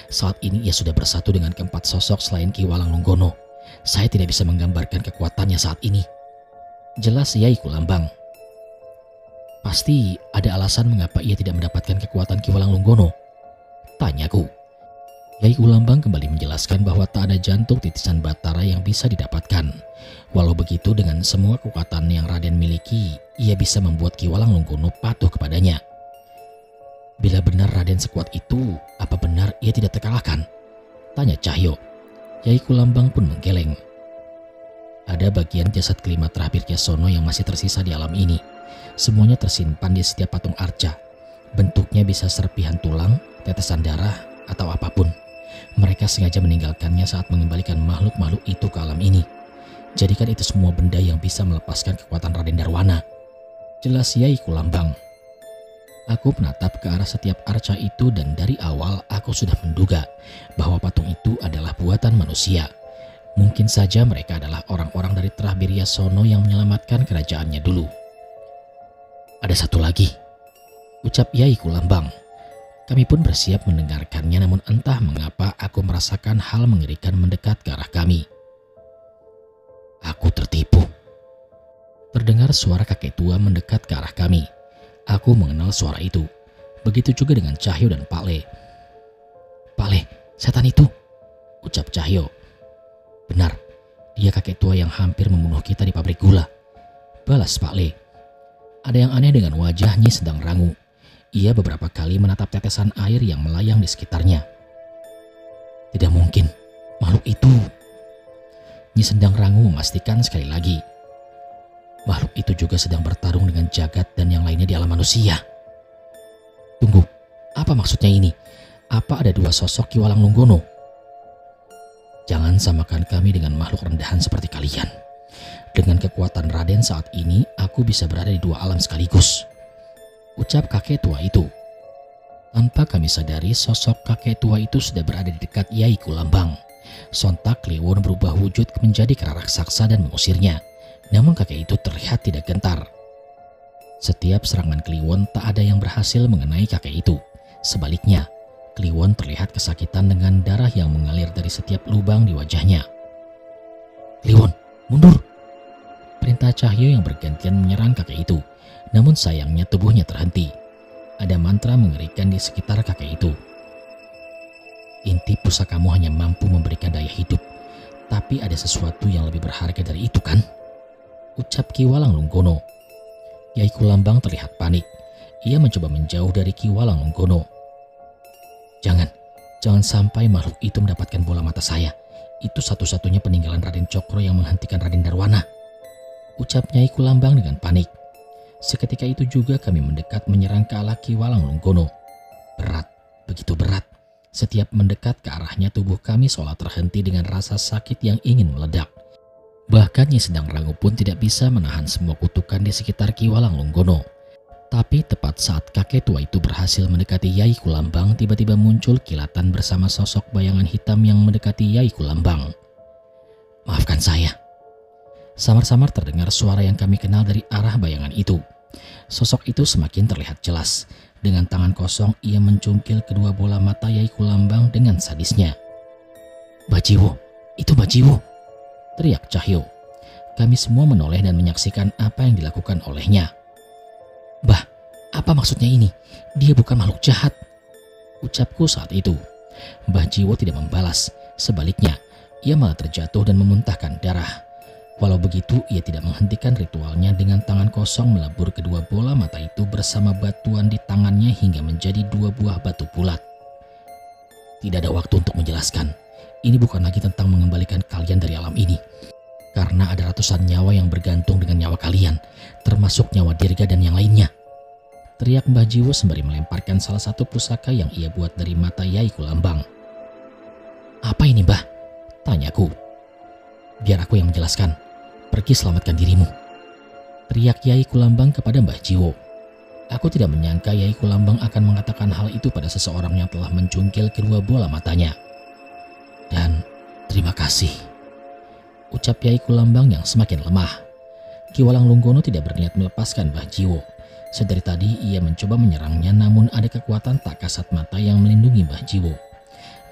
Saat ini ia sudah bersatu dengan keempat sosok selain Ki Walang Lunggono. Saya tidak bisa menggambarkan kekuatannya saat ini, jelas Yai Kulambang. Pasti ada alasan mengapa ia tidak mendapatkan kekuatan Ki Walang Lunggono, tanyaku. Yai Kulambang kembali menjelaskan bahwa tak ada jantung titisan batara yang bisa didapatkan. Walau begitu, dengan semua kekuatan yang Raden miliki, ia bisa membuat Ki Walang Lunggono patuh kepadanya. Bila benar Raden sekuat itu, apa benar ia tidak terkalahkan? Tanya Cahyo. Yai Kulambang pun menggeleng. Ada bagian jasad kelima terakhir Yasono yang masih tersisa di alam ini. Semuanya tersimpan di setiap patung arca. Bentuknya bisa serpihan tulang, tetesan darah, atau apapun. Mereka sengaja meninggalkannya saat mengembalikan makhluk-makhluk itu ke alam ini. Jadikan itu semua benda yang bisa melepaskan kekuatan Raden Darwana, jelas Yai Kulambang. Aku menatap ke arah setiap arca itu dan dari awal aku sudah menduga bahwa patung itu adalah buatan manusia. Mungkin saja mereka adalah orang-orang dari Trahbir Yasono yang menyelamatkan kerajaannya dulu. Ada satu lagi, ucap Yai Kulambang. Kami pun bersiap mendengarkannya, namun entah mengapa aku merasakan hal mengerikan mendekat ke arah kami. Aku tertipu. Terdengar suara kakek tua mendekat ke arah kami. Aku mengenal suara itu. Begitu juga dengan Cahyo dan Pak Le. Pak Le, setan itu, ucap Cahyo. Benar, dia kakek tua yang hampir membunuh kita di pabrik gula, balas Pak Le. Ada yang aneh dengan wajah Nyi Sendang Rangu. Ia beberapa kali menatap tetesan air yang melayang di sekitarnya. Tidak mungkin, makhluk itu. Nyi Sendang Rangu memastikan sekali lagi. Makhluk itu juga sedang bertarung dengan jagat dan yang lainnya di alam manusia. Tunggu, apa maksudnya ini? Apa ada 2 sosok Ki Walang Lunggono? Jangan samakan kami dengan makhluk rendahan seperti kalian. Dengan kekuatan Raden saat ini, aku bisa berada di 2 alam sekaligus, ucap kakek tua itu. Tanpa kami sadari, sosok kakek tua itu sudah berada di dekat Yai Kulambang. Sontak Kliwon berubah wujud menjadi kera raksasa dan mengusirnya. Namun kakek itu terlihat tidak gentar. Setiap serangan Kliwon tak ada yang berhasil mengenai kakek itu. Sebaliknya, Kliwon terlihat kesakitan dengan darah yang mengalir dari setiap lubang di wajahnya. Kliwon, mundur! Perintah Cahyo yang bergantian menyerang kakek itu. Namun sayangnya tubuhnya terhenti. Ada mantra mengerikan di sekitar kakek itu. Inti pusakamu hanya mampu memberikan daya hidup, tapi ada sesuatu yang lebih berharga dari itu kan? Ucap Ki Walang Lunggono. Yai Kulambang terlihat panik. Ia mencoba menjauh dari Ki Walang Lunggono. Jangan sampai makhluk itu mendapatkan bola mata saya. Itu satu-satunya peninggalan Raden Cokro yang menghentikan Raden Darwana, ucap Nyai Kulambang dengan panik. Seketika itu juga kami mendekat menyerang ke arah Ki Walang Lunggono. Berat, begitu berat. Setiap mendekat ke arahnya tubuh kami seolah terhenti dengan rasa sakit yang ingin meledak. Bahkan Nyi Sendang Rangu pun tidak bisa menahan semua kutukan di sekitar Ki Walang Lunggono. Tapi tepat saat kakek tua itu berhasil mendekati Yai Kulambang, tiba-tiba muncul kilatan bersama sosok bayangan hitam yang mendekati Yai Kulambang. Maafkan saya. Samar-samar terdengar suara yang kami kenal dari arah bayangan itu. Sosok itu semakin terlihat jelas. Dengan tangan kosong ia mencungkil kedua bola mata Yai Kulambang dengan sadisnya. Bajiwo, itu Bajiwo, teriak Cahyo. Kami semua menoleh dan menyaksikan apa yang dilakukan olehnya. "Bah, apa maksudnya ini? Dia bukan makhluk jahat," ucapku saat itu. Mbah Jiwo tidak membalas. Sebaliknya, ia malah terjatuh dan memuntahkan darah. Walau begitu, ia tidak menghentikan ritualnya dengan tangan kosong melebur kedua bola mata itu bersama batuan di tangannya hingga menjadi 2 buah batu bulat. "Tidak ada waktu untuk menjelaskan. Ini bukan lagi tentang mengembalikan kalian dari alam ini. Karena ada ratusan nyawa yang bergantung dengan nyawa kalian, termasuk nyawa Dirga dan yang lainnya," teriak Mbah Jiwo sembari melemparkan salah satu pusaka yang ia buat dari mata Yai Kulambang. "Apa ini, Mbah?" tanyaku. "Biar aku yang menjelaskan. Pergi selamatkan dirimu," teriak Yai Kulambang kepada Mbah Jiwo. Aku tidak menyangka Yai Kulambang akan mengatakan hal itu pada seseorang yang telah mencungkil kedua bola matanya. "Dan terima kasih," ucap Yai Kulambang yang semakin lemah. Ki Walang Lunggono tidak berniat melepaskan Mbah Jiwo. Sedari tadi ia mencoba menyerangnya, namun ada kekuatan tak kasat mata yang melindungi Mbah Jiwo.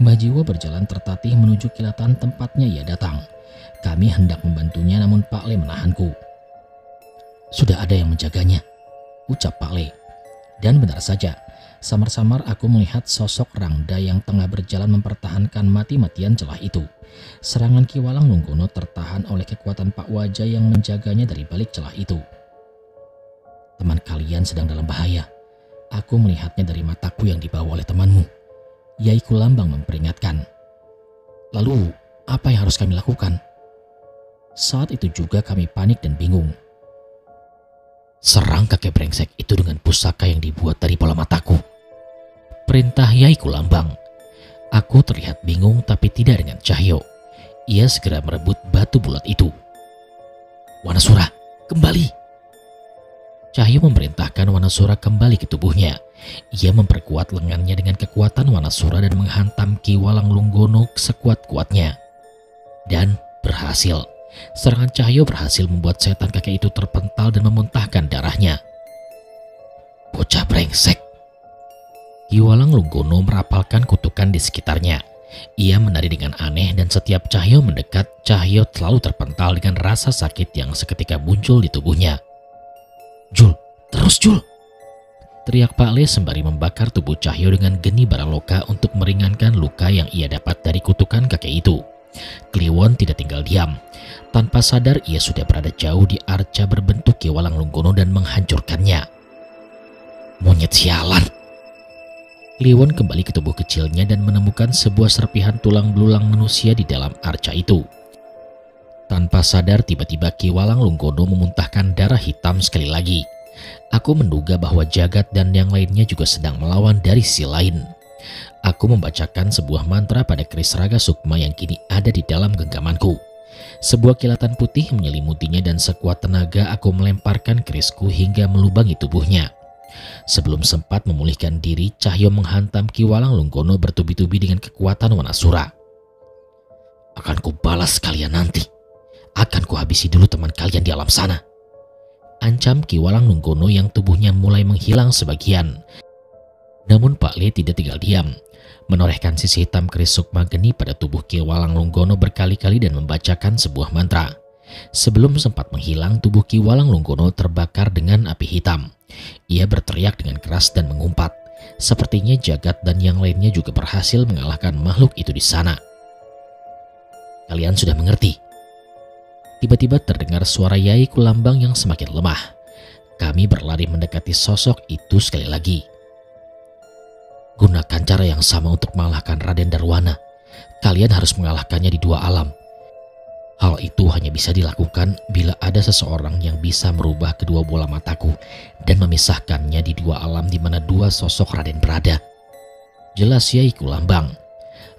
Mbah Jiwo berjalan tertatih menuju kilatan tempatnya ia datang. Kami hendak membantunya, namun Pak Le menahanku. "Sudah ada yang menjaganya," ucap Pak Le. Dan benar saja, samar-samar aku melihat sosok Rangda yang tengah berjalan mempertahankan mati-matian celah itu. Serangan Ki Walang Lunggono tertahan oleh kekuatan Pak Wajah yang menjaganya dari balik celah itu. "Teman kalian sedang dalam bahaya. Aku melihatnya dari mataku yang dibawa oleh temanmu," Yai Kulambang memperingatkan. "Lalu, apa yang harus kami lakukan?" Saat itu juga kami panik dan bingung. "Serang kakek brengsek itu dengan pusaka yang dibuat dari bola mataku," perintah Yai Kulambang. Aku terlihat bingung tapi tidak dengan Cahyo. Ia segera merebut batu bulat itu. "Wanasura, kembali!" Cahyo memerintahkan Wanasura kembali ke tubuhnya. Ia memperkuat lengannya dengan kekuatan Wanasura dan menghantam Ki Walang Lunggono sekuat-kuatnya. Dan berhasil. Serangan Cahyo berhasil membuat setan kakek itu terpental dan memuntahkan darahnya. "Bocah brengsek!" Ki Walang Lunggono merapalkan kutukan di sekitarnya. Ia menari dengan aneh dan setiap Cahyo mendekat, Cahyo selalu terpental dengan rasa sakit yang seketika muncul di tubuhnya. "Jul, terus Jul!" teriak Pak Le sembari membakar tubuh Cahyo dengan geni baraloka untuk meringankan luka yang ia dapat dari kutukan kakek itu. Kliwon tidak tinggal diam. Tanpa sadar ia sudah berada jauh di arca berbentuk Ki Walang Lunggono dan menghancurkannya. "Monyet sialan!" Kliwon kembali ke tubuh kecilnya dan menemukan sebuah serpihan tulang belulang manusia di dalam arca itu. Tanpa sadar tiba-tiba Ki Walang Lunggono memuntahkan darah hitam sekali lagi. Aku menduga bahwa Jagat dan yang lainnya juga sedang melawan dari sisi lain. Aku membacakan sebuah mantra pada keris Raga Sukma yang kini ada di dalam genggamanku. Sebuah kilatan putih menyelimutinya dan sekuat tenaga aku melemparkan kerisku hingga melubangi tubuhnya. Sebelum sempat memulihkan diri, Cahyo menghantam Ki Walang Lunggono bertubi-tubi dengan kekuatan Wanasura. "Akan kubalas kalian nanti. Akan kuhabisi dulu teman kalian di alam sana," ancam Ki Walang Lunggono yang tubuhnya mulai menghilang sebagian. Namun Pak Le tidak tinggal diam. Menorehkan sisi hitam keris Sukma Geni pada tubuh Ki Walang Lunggono berkali-kali dan membacakan sebuah mantra. Sebelum sempat menghilang, tubuh Ki Walang Lunggono terbakar dengan api hitam. Ia berteriak dengan keras dan mengumpat. Sepertinya Jagat dan yang lainnya juga berhasil mengalahkan makhluk itu di sana. "Kalian sudah mengerti?" Tiba-tiba terdengar suara Yai Kulambang yang semakin lemah. Kami berlari mendekati sosok itu sekali lagi. "Gunakan cara yang sama untuk mengalahkan Raden Darwana. Kalian harus mengalahkannya di 2 alam. Hal itu hanya bisa dilakukan bila ada seseorang yang bisa merubah kedua bola mataku dan memisahkannya di 2 alam di mana 2 sosok Raden berada," jelas Yai Kulambang.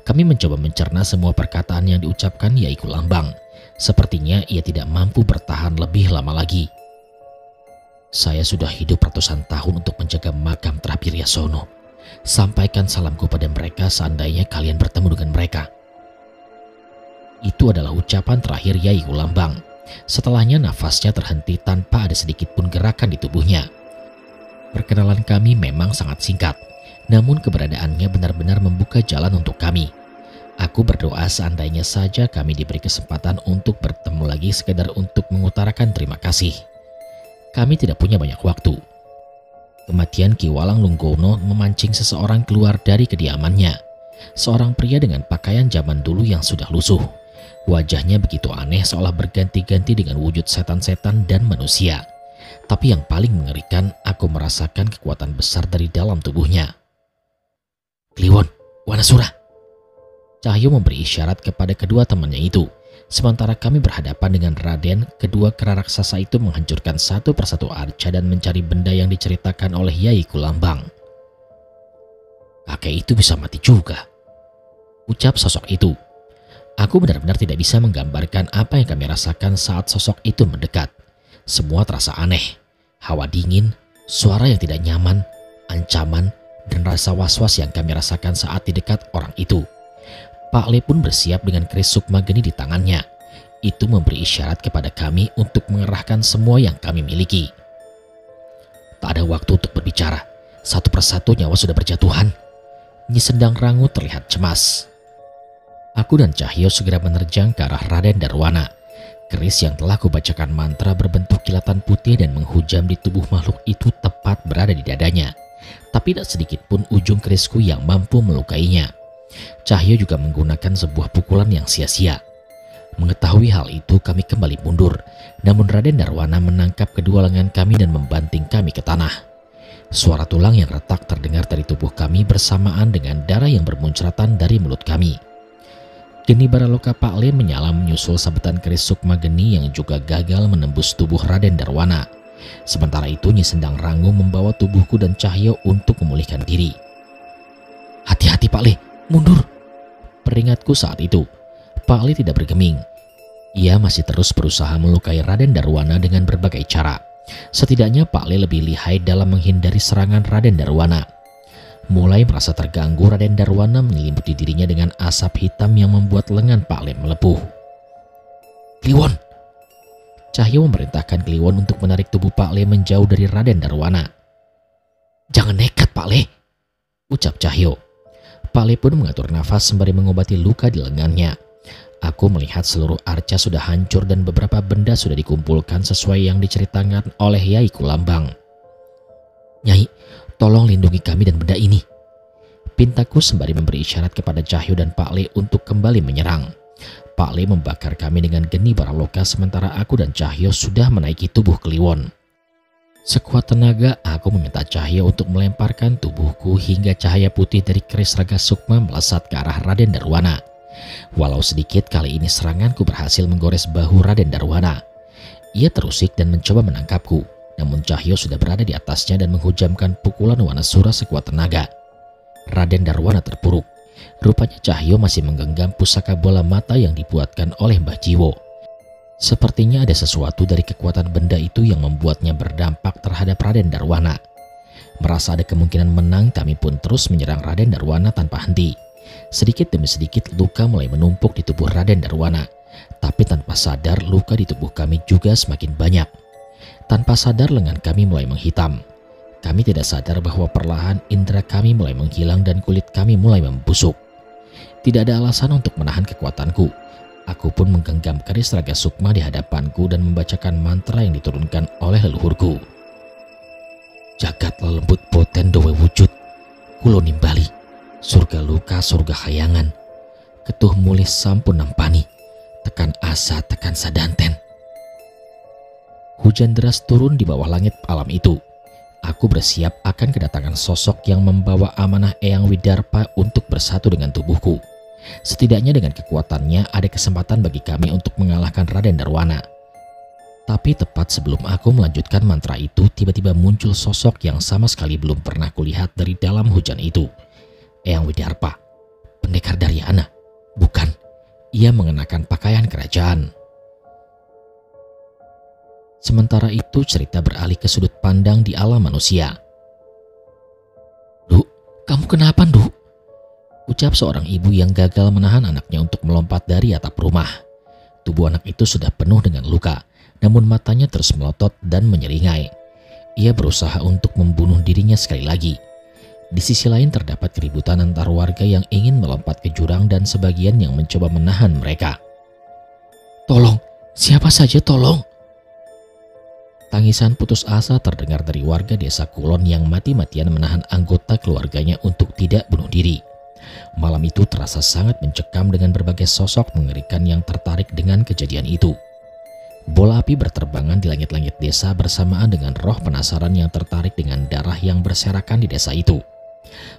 Kami mencoba mencerna semua perkataan yang diucapkan Yai Kulambang. Sepertinya ia tidak mampu bertahan lebih lama lagi. "Saya sudah hidup ratusan tahun untuk menjaga makam terakhir Yasono. Sampaikan salamku pada mereka seandainya kalian bertemu dengan mereka." Itu adalah ucapan terakhir Yai Kulambang. Setelahnya nafasnya terhenti tanpa ada sedikit pun gerakan di tubuhnya. Perkenalan kami memang sangat singkat, namun keberadaannya benar-benar membuka jalan untuk kami. Aku berdoa seandainya saja kami diberi kesempatan untuk bertemu lagi sekedar untuk mengutarakan terima kasih. Kami tidak punya banyak waktu. Kematian Ki Walang Lunggono memancing seseorang keluar dari kediamannya. Seorang pria dengan pakaian zaman dulu yang sudah lusuh. Wajahnya begitu aneh seolah berganti-ganti dengan wujud setan-setan dan manusia. Tapi yang paling mengerikan, aku merasakan kekuatan besar dari dalam tubuhnya. Kliwon, Wanasura. Cahyo memberi isyarat kepada kedua temannya itu. Sementara kami berhadapan dengan Raden, kedua kera raksasa itu menghancurkan satu persatu arca dan mencari benda yang diceritakan oleh Yai Kulambang. Kakek itu bisa mati juga, ucap sosok itu. Aku benar-benar tidak bisa menggambarkan apa yang kami rasakan saat sosok itu mendekat. Semua terasa aneh. Hawa dingin, suara yang tidak nyaman, ancaman, dan rasa was-was yang kami rasakan saat di dekat orang itu. Pak Le pun bersiap dengan keris sukma geni di tangannya. Itu memberi isyarat kepada kami untuk mengerahkan semua yang kami miliki. Tak ada waktu untuk berbicara. Satu persatu nyawa sudah berjatuhan. Nyi Sendang Rangu terlihat cemas. Aku dan Cahyo segera menerjang ke arah Raden Darwana. Keris yang telah kubacakan mantra berbentuk kilatan putih dan menghujam di tubuh makhluk itu tepat berada di dadanya. Tapi tak sedikit pun ujung kerisku yang mampu melukainya. Cahyo juga menggunakan sebuah pukulan yang sia-sia. Mengetahui hal itu kami kembali mundur. Namun Raden Darwana menangkap kedua lengan kami dan membanting kami ke tanah. Suara tulang yang retak terdengar dari tubuh kami bersamaan dengan darah yang bermuncratan dari mulut kami. Geni Baraloka Pak Le menyala menyusul sabetan keris sukma geni yang juga gagal menembus tubuh Raden Darwana. Sementara itu Nyi Sendang Rangu membawa tubuhku dan Cahyo untuk memulihkan diri. Hati-hati Pak Le, mundur, peringatku saat itu. Pak Le tidak bergeming. Ia masih terus berusaha melukai Raden Darwana dengan berbagai cara. Setidaknya Pak Le lebih lihai dalam menghindari serangan Raden Darwana. Mulai merasa terganggu, Raden Darwana menyelimuti dirinya dengan asap hitam yang membuat lengan Pak Le melepuh. Kliwon! Cahyo memerintahkan Kliwon untuk menarik tubuh Pak Le menjauh dari Raden Darwana. Jangan nekat Pak Le, ucap Cahyo. Pak Le pun mengatur nafas sembari mengobati luka di lengannya. Aku melihat seluruh arca sudah hancur dan beberapa benda sudah dikumpulkan sesuai yang diceritakan oleh Yai Kulambang. Nyai, tolong lindungi kami dan benda ini, pintaku sembari memberi isyarat kepada Cahyo dan Pak Le untuk kembali menyerang. Pak Le membakar kami dengan geni Baraloka sementara aku dan Cahyo sudah menaiki tubuh Kliwon. Sekuat tenaga aku meminta Cahyo untuk melemparkan tubuhku hingga cahaya putih dari keris raga sukma melesat ke arah Raden Darwana. Walau sedikit, kali ini seranganku berhasil menggores bahu Raden Darwana. Ia terusik dan mencoba menangkapku, namun Cahyo sudah berada di atasnya dan menghujamkan pukulan Wanasura sekuat tenaga. Raden Darwana terpuruk. Rupanya Cahyo masih menggenggam pusaka bola mata yang dibuatkan oleh Mbah Jiwo. Sepertinya ada sesuatu dari kekuatan benda itu yang membuatnya berdampak terhadap Raden Darwana. Merasa ada kemungkinan menang, kami pun terus menyerang Raden Darwana tanpa henti. Sedikit demi sedikit luka mulai menumpuk di tubuh Raden Darwana. Tapi tanpa sadar luka di tubuh kami juga semakin banyak. Tanpa sadar lengan kami mulai menghitam. Kami tidak sadar bahwa perlahan indera kami mulai menghilang dan kulit kami mulai membusuk. Tidak ada alasan untuk menahan kekuatanku. Aku pun menggenggam keris raga sukma di hadapanku dan membacakan mantra yang diturunkan oleh leluhurku. Jagat lelembut boten dowe wujud, kulo nimbali, surga luka surga hayangan, ketuh mulis sampun nampani, tekan asa tekan sadanten. Hujan deras turun di bawah langit alam itu. Aku bersiap akan kedatangan sosok yang membawa amanah Eyang Widarpa untuk bersatu dengan tubuhku. Setidaknya dengan kekuatannya ada kesempatan bagi kami untuk mengalahkan Raden Darwana. Tapi tepat sebelum aku melanjutkan mantra itu, tiba-tiba muncul sosok yang sama sekali belum pernah kulihat dari dalam hujan itu. Eyang Widarpa, pendekar Daryana. Bukan, ia mengenakan pakaian kerajaan. Sementara itu cerita beralih ke sudut pandang di alam manusia. "Duk, kamu kenapa, Duk?" ucap seorang ibu yang gagal menahan anaknya untuk melompat dari atap rumah. Tubuh anak itu sudah penuh dengan luka, namun matanya terus melotot dan menyeringai. Ia berusaha untuk membunuh dirinya sekali lagi. Di sisi lain terdapat keributan antar warga yang ingin melompat ke jurang dan sebagian yang mencoba menahan mereka. "Tolong, siapa saja tolong!" Tangisan putus asa terdengar dari warga desa Kulon yang mati-matian menahan anggota keluarganya untuk tidak bunuh diri. Malam itu terasa sangat mencekam dengan berbagai sosok mengerikan yang tertarik dengan kejadian itu. Bola api berterbangan di langit-langit desa bersamaan dengan roh penasaran yang tertarik dengan darah yang berserakan di desa itu.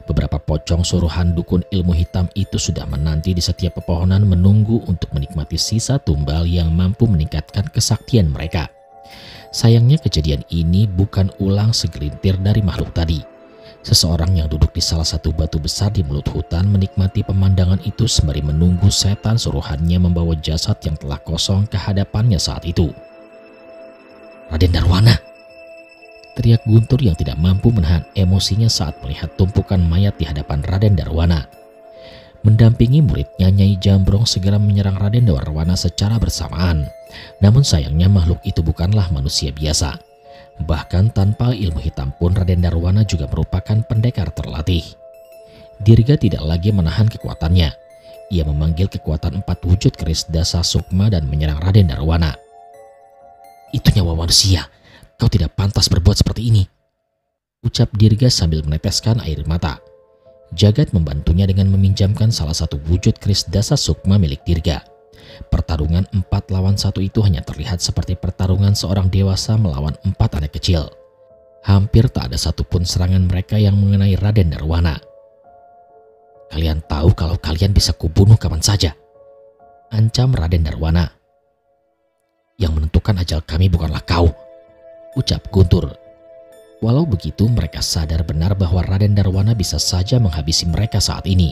Beberapa pocong suruhan dukun ilmu hitam itu sudah menanti di setiap pepohonan menunggu untuk menikmati sisa tumbal yang mampu meningkatkan kesaktian mereka. Sayangnya kejadian ini bukan ulang segelintir dari makhluk tadi. Seseorang yang duduk di salah satu batu besar di mulut hutan menikmati pemandangan itu sembari menunggu setan suruhannya membawa jasad yang telah kosong ke hadapannya saat itu. "Raden Darwana!" teriak Guntur yang tidak mampu menahan emosinya saat melihat tumpukan mayat di hadapan Raden Darwana. Mendampingi muridnya, Nyai Jambrong segera menyerang Raden Darwana secara bersamaan. Namun sayangnya makhluk itu bukanlah manusia biasa. Bahkan tanpa ilmu hitam pun Raden Darwana juga merupakan pendekar terlatih. Dirga tidak lagi menahan kekuatannya. Ia memanggil kekuatan 4 wujud keris Dasa Sukma dan menyerang Raden Darwana. "Itu nyawa manusia, kau tidak pantas berbuat seperti ini," ucap Dirga sambil meneteskan air mata. Jagat membantunya dengan meminjamkan salah satu wujud keris Dasa Sukma milik Dirga. Pertarungan 4 lawan 1 itu hanya terlihat seperti pertarungan seorang dewasa melawan 4 anak kecil. Hampir tak ada satupun serangan mereka yang mengenai Raden Darwana. "Kalian tahu kalau kalian bisa kubunuh kapan saja," ancam Raden Darwana. "Yang menentukan ajal kami bukanlah kau," ucap Guntur. Walau begitu, mereka sadar benar bahwa Raden Darwana bisa saja menghabisi mereka saat ini.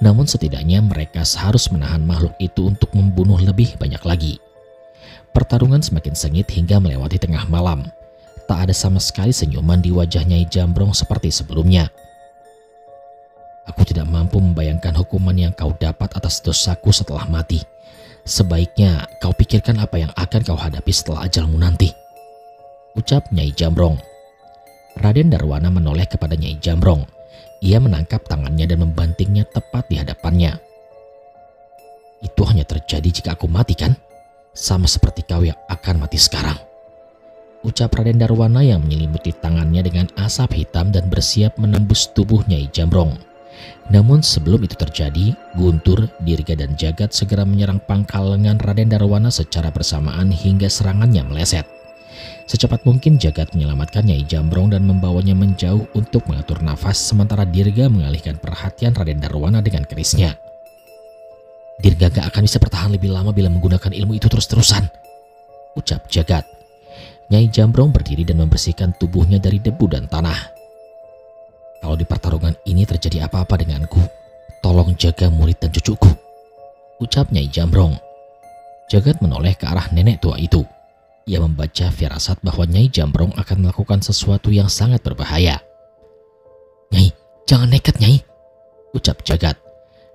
Namun setidaknya mereka harus menahan makhluk itu untuk membunuh lebih banyak lagi. Pertarungan semakin sengit hingga melewati tengah malam. Tak ada sama sekali senyuman di wajah Nyai Jambrong seperti sebelumnya. "Aku tidak mampu membayangkan hukuman yang kau dapat atas dosaku setelah mati. Sebaiknya kau pikirkan apa yang akan kau hadapi setelah ajalmu nanti," ucap Nyai Jambrong. Raden Darwana menoleh kepada Nyai Jambrong. Ia menangkap tangannya dan membantingnya tepat di hadapannya. "Itu hanya terjadi jika aku mati, kan? Sama seperti kau yang akan mati sekarang," ucap Raden Darwana yang menyelimuti tangannya dengan asap hitam dan bersiap menembus tubuh Nyai Jambrong. Namun sebelum itu terjadi, Guntur, Dirga dan Jagat segera menyerang pangkal lengan Raden Darwana secara bersamaan hingga serangannya meleset. Secepat mungkin Jagat menyelamatkan Nyai Jambrong dan membawanya menjauh untuk mengatur nafas, sementara Dirga mengalihkan perhatian Raden Darwana dengan kerisnya. "Dirga gak akan bisa bertahan lebih lama bila menggunakan ilmu itu terus-terusan," ucap Jagat. Nyai Jambrong berdiri dan membersihkan tubuhnya dari debu dan tanah. "Kalau di pertarungan ini terjadi apa-apa denganku, tolong jaga murid dan cucuku," ucap Nyai Jambrong. Jagat menoleh ke arah nenek tua itu. Ia membaca firasat bahwa Nyai Jambrong akan melakukan sesuatu yang sangat berbahaya. "Nyai, jangan nekat Nyai," ucap Jagat.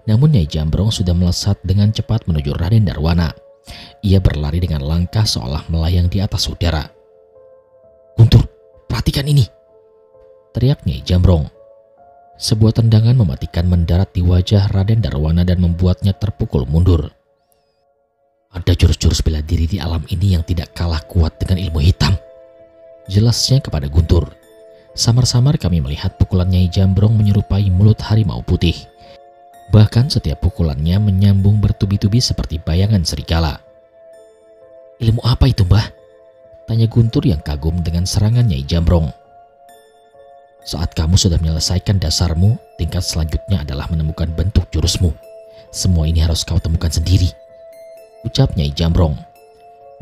Namun Nyai Jambrong sudah melesat dengan cepat menuju Raden Darwana. Ia berlari dengan langkah seolah melayang di atas udara. "Guntur, perhatikan ini," teriak Nyai Jambrong. Sebuah tendangan mematikan mendarat di wajah Raden Darwana dan membuatnya terpukul mundur. "Ada jurus-jurus bela diri di alam ini yang tidak kalah kuat dengan ilmu hitam," jelasnya kepada Guntur. Samar-samar kami melihat pukulan Nyai Jambrong menyerupai mulut harimau putih. Bahkan setiap pukulannya menyambung bertubi-tubi seperti bayangan serigala. "Ilmu apa itu, Mbah?" tanya Guntur yang kagum dengan serangan Nyai Jambrong. "Saat kamu sudah menyelesaikan dasarmu, tingkat selanjutnya adalah menemukan bentuk jurusmu. Semua ini harus kau temukan sendiri," ucap Nyai Jambrong.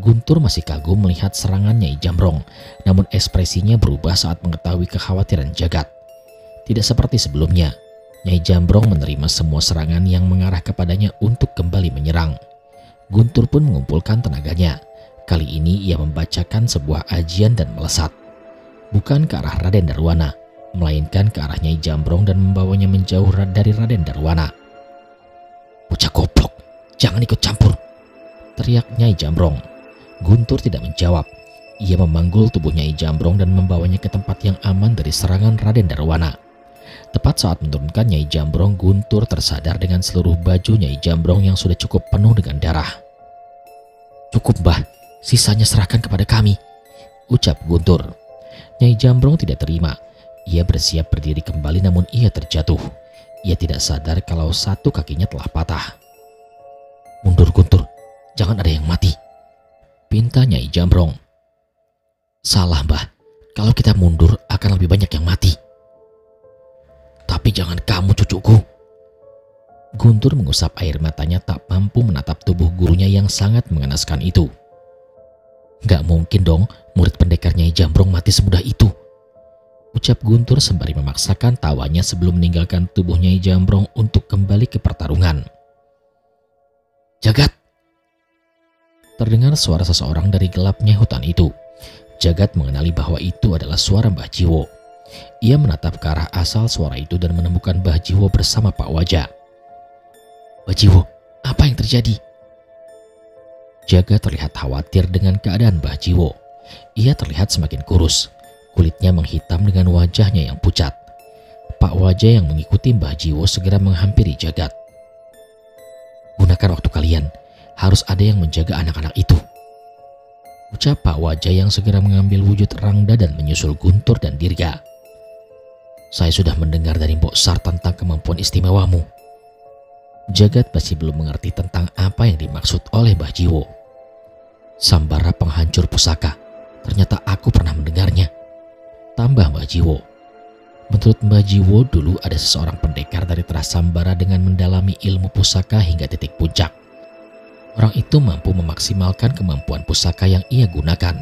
Guntur masih kagum melihat serangan Nyai Jambrong, namun ekspresinya berubah saat mengetahui kekhawatiran Jagat. Tidak seperti sebelumnya, Nyai Jambrong menerima semua serangan yang mengarah kepadanya untuk kembali menyerang. Guntur pun mengumpulkan tenaganya. Kali ini ia membacakan sebuah ajian dan melesat. Bukan ke arah Raden Darwana, melainkan ke arah Nyai Jambrong dan membawanya menjauh dari Raden Darwana. "Bocah goblok, jangan ikut campur," teriak Nyai Jambrong. Guntur tidak menjawab. Ia memanggul tubuh Nyai Jambrong dan membawanya ke tempat yang aman dari serangan Raden Darwana. Tepat saat menurunkan Nyai Jambrong, Guntur tersadar dengan seluruh baju Nyai Jambrong yang sudah cukup penuh dengan darah. "Cukup, Mbah, sisanya serahkan kepada kami," ucap Guntur. Nyai Jambrong tidak terima. Ia bersiap berdiri kembali namun ia terjatuh. Ia tidak sadar kalau satu kakinya telah patah. "Mundur, Guntur, jangan ada yang mati," pinta Nyai Jambrong. "Salah, Mbah. Kalau kita mundur akan lebih banyak yang mati." "Tapi jangan kamu, cucuku." Guntur mengusap air matanya tak mampu menatap tubuh gurunya yang sangat mengenaskan itu. "Gak mungkin dong murid pendekar Nyai Jambrong mati semudah itu," ucap Guntur sembari memaksakan tawanya sebelum meninggalkan tubuh Nyai Jambrong untuk kembali ke pertarungan. "Jagat!" Terdengar suara seseorang dari gelapnya hutan itu. Jagat mengenali bahwa itu adalah suara Mbah Jiwo. Ia menatap ke arah asal suara itu dan menemukan Mbah Jiwo bersama Pak Wajah. "Mbah Jiwo, apa yang terjadi?" Jagat terlihat khawatir dengan keadaan Mbah Jiwo. Ia terlihat semakin kurus. Kulitnya menghitam dengan wajahnya yang pucat. Pak Wajah yang mengikuti Mbah Jiwo segera menghampiri Jagat. "Gunakan waktu kalian. Harus ada yang menjaga anak-anak itu," ucap Pak Wajah yang segera mengambil wujud Rangda dan menyusul Guntur dan Dirga. "Saya sudah mendengar dari Mbok Sar tentang kemampuan istimewamu." Jagat masih belum mengerti tentang apa yang dimaksud oleh Mbah Jiwo. "Sambara penghancur pusaka. Ternyata aku pernah mendengarnya," tambah Mbah Jiwo. Menurut Mbah Jiwo, dulu ada seseorang pendekar dari Trasambara dengan mendalami ilmu pusaka hingga titik puncak. Orang itu mampu memaksimalkan kemampuan pusaka yang ia gunakan.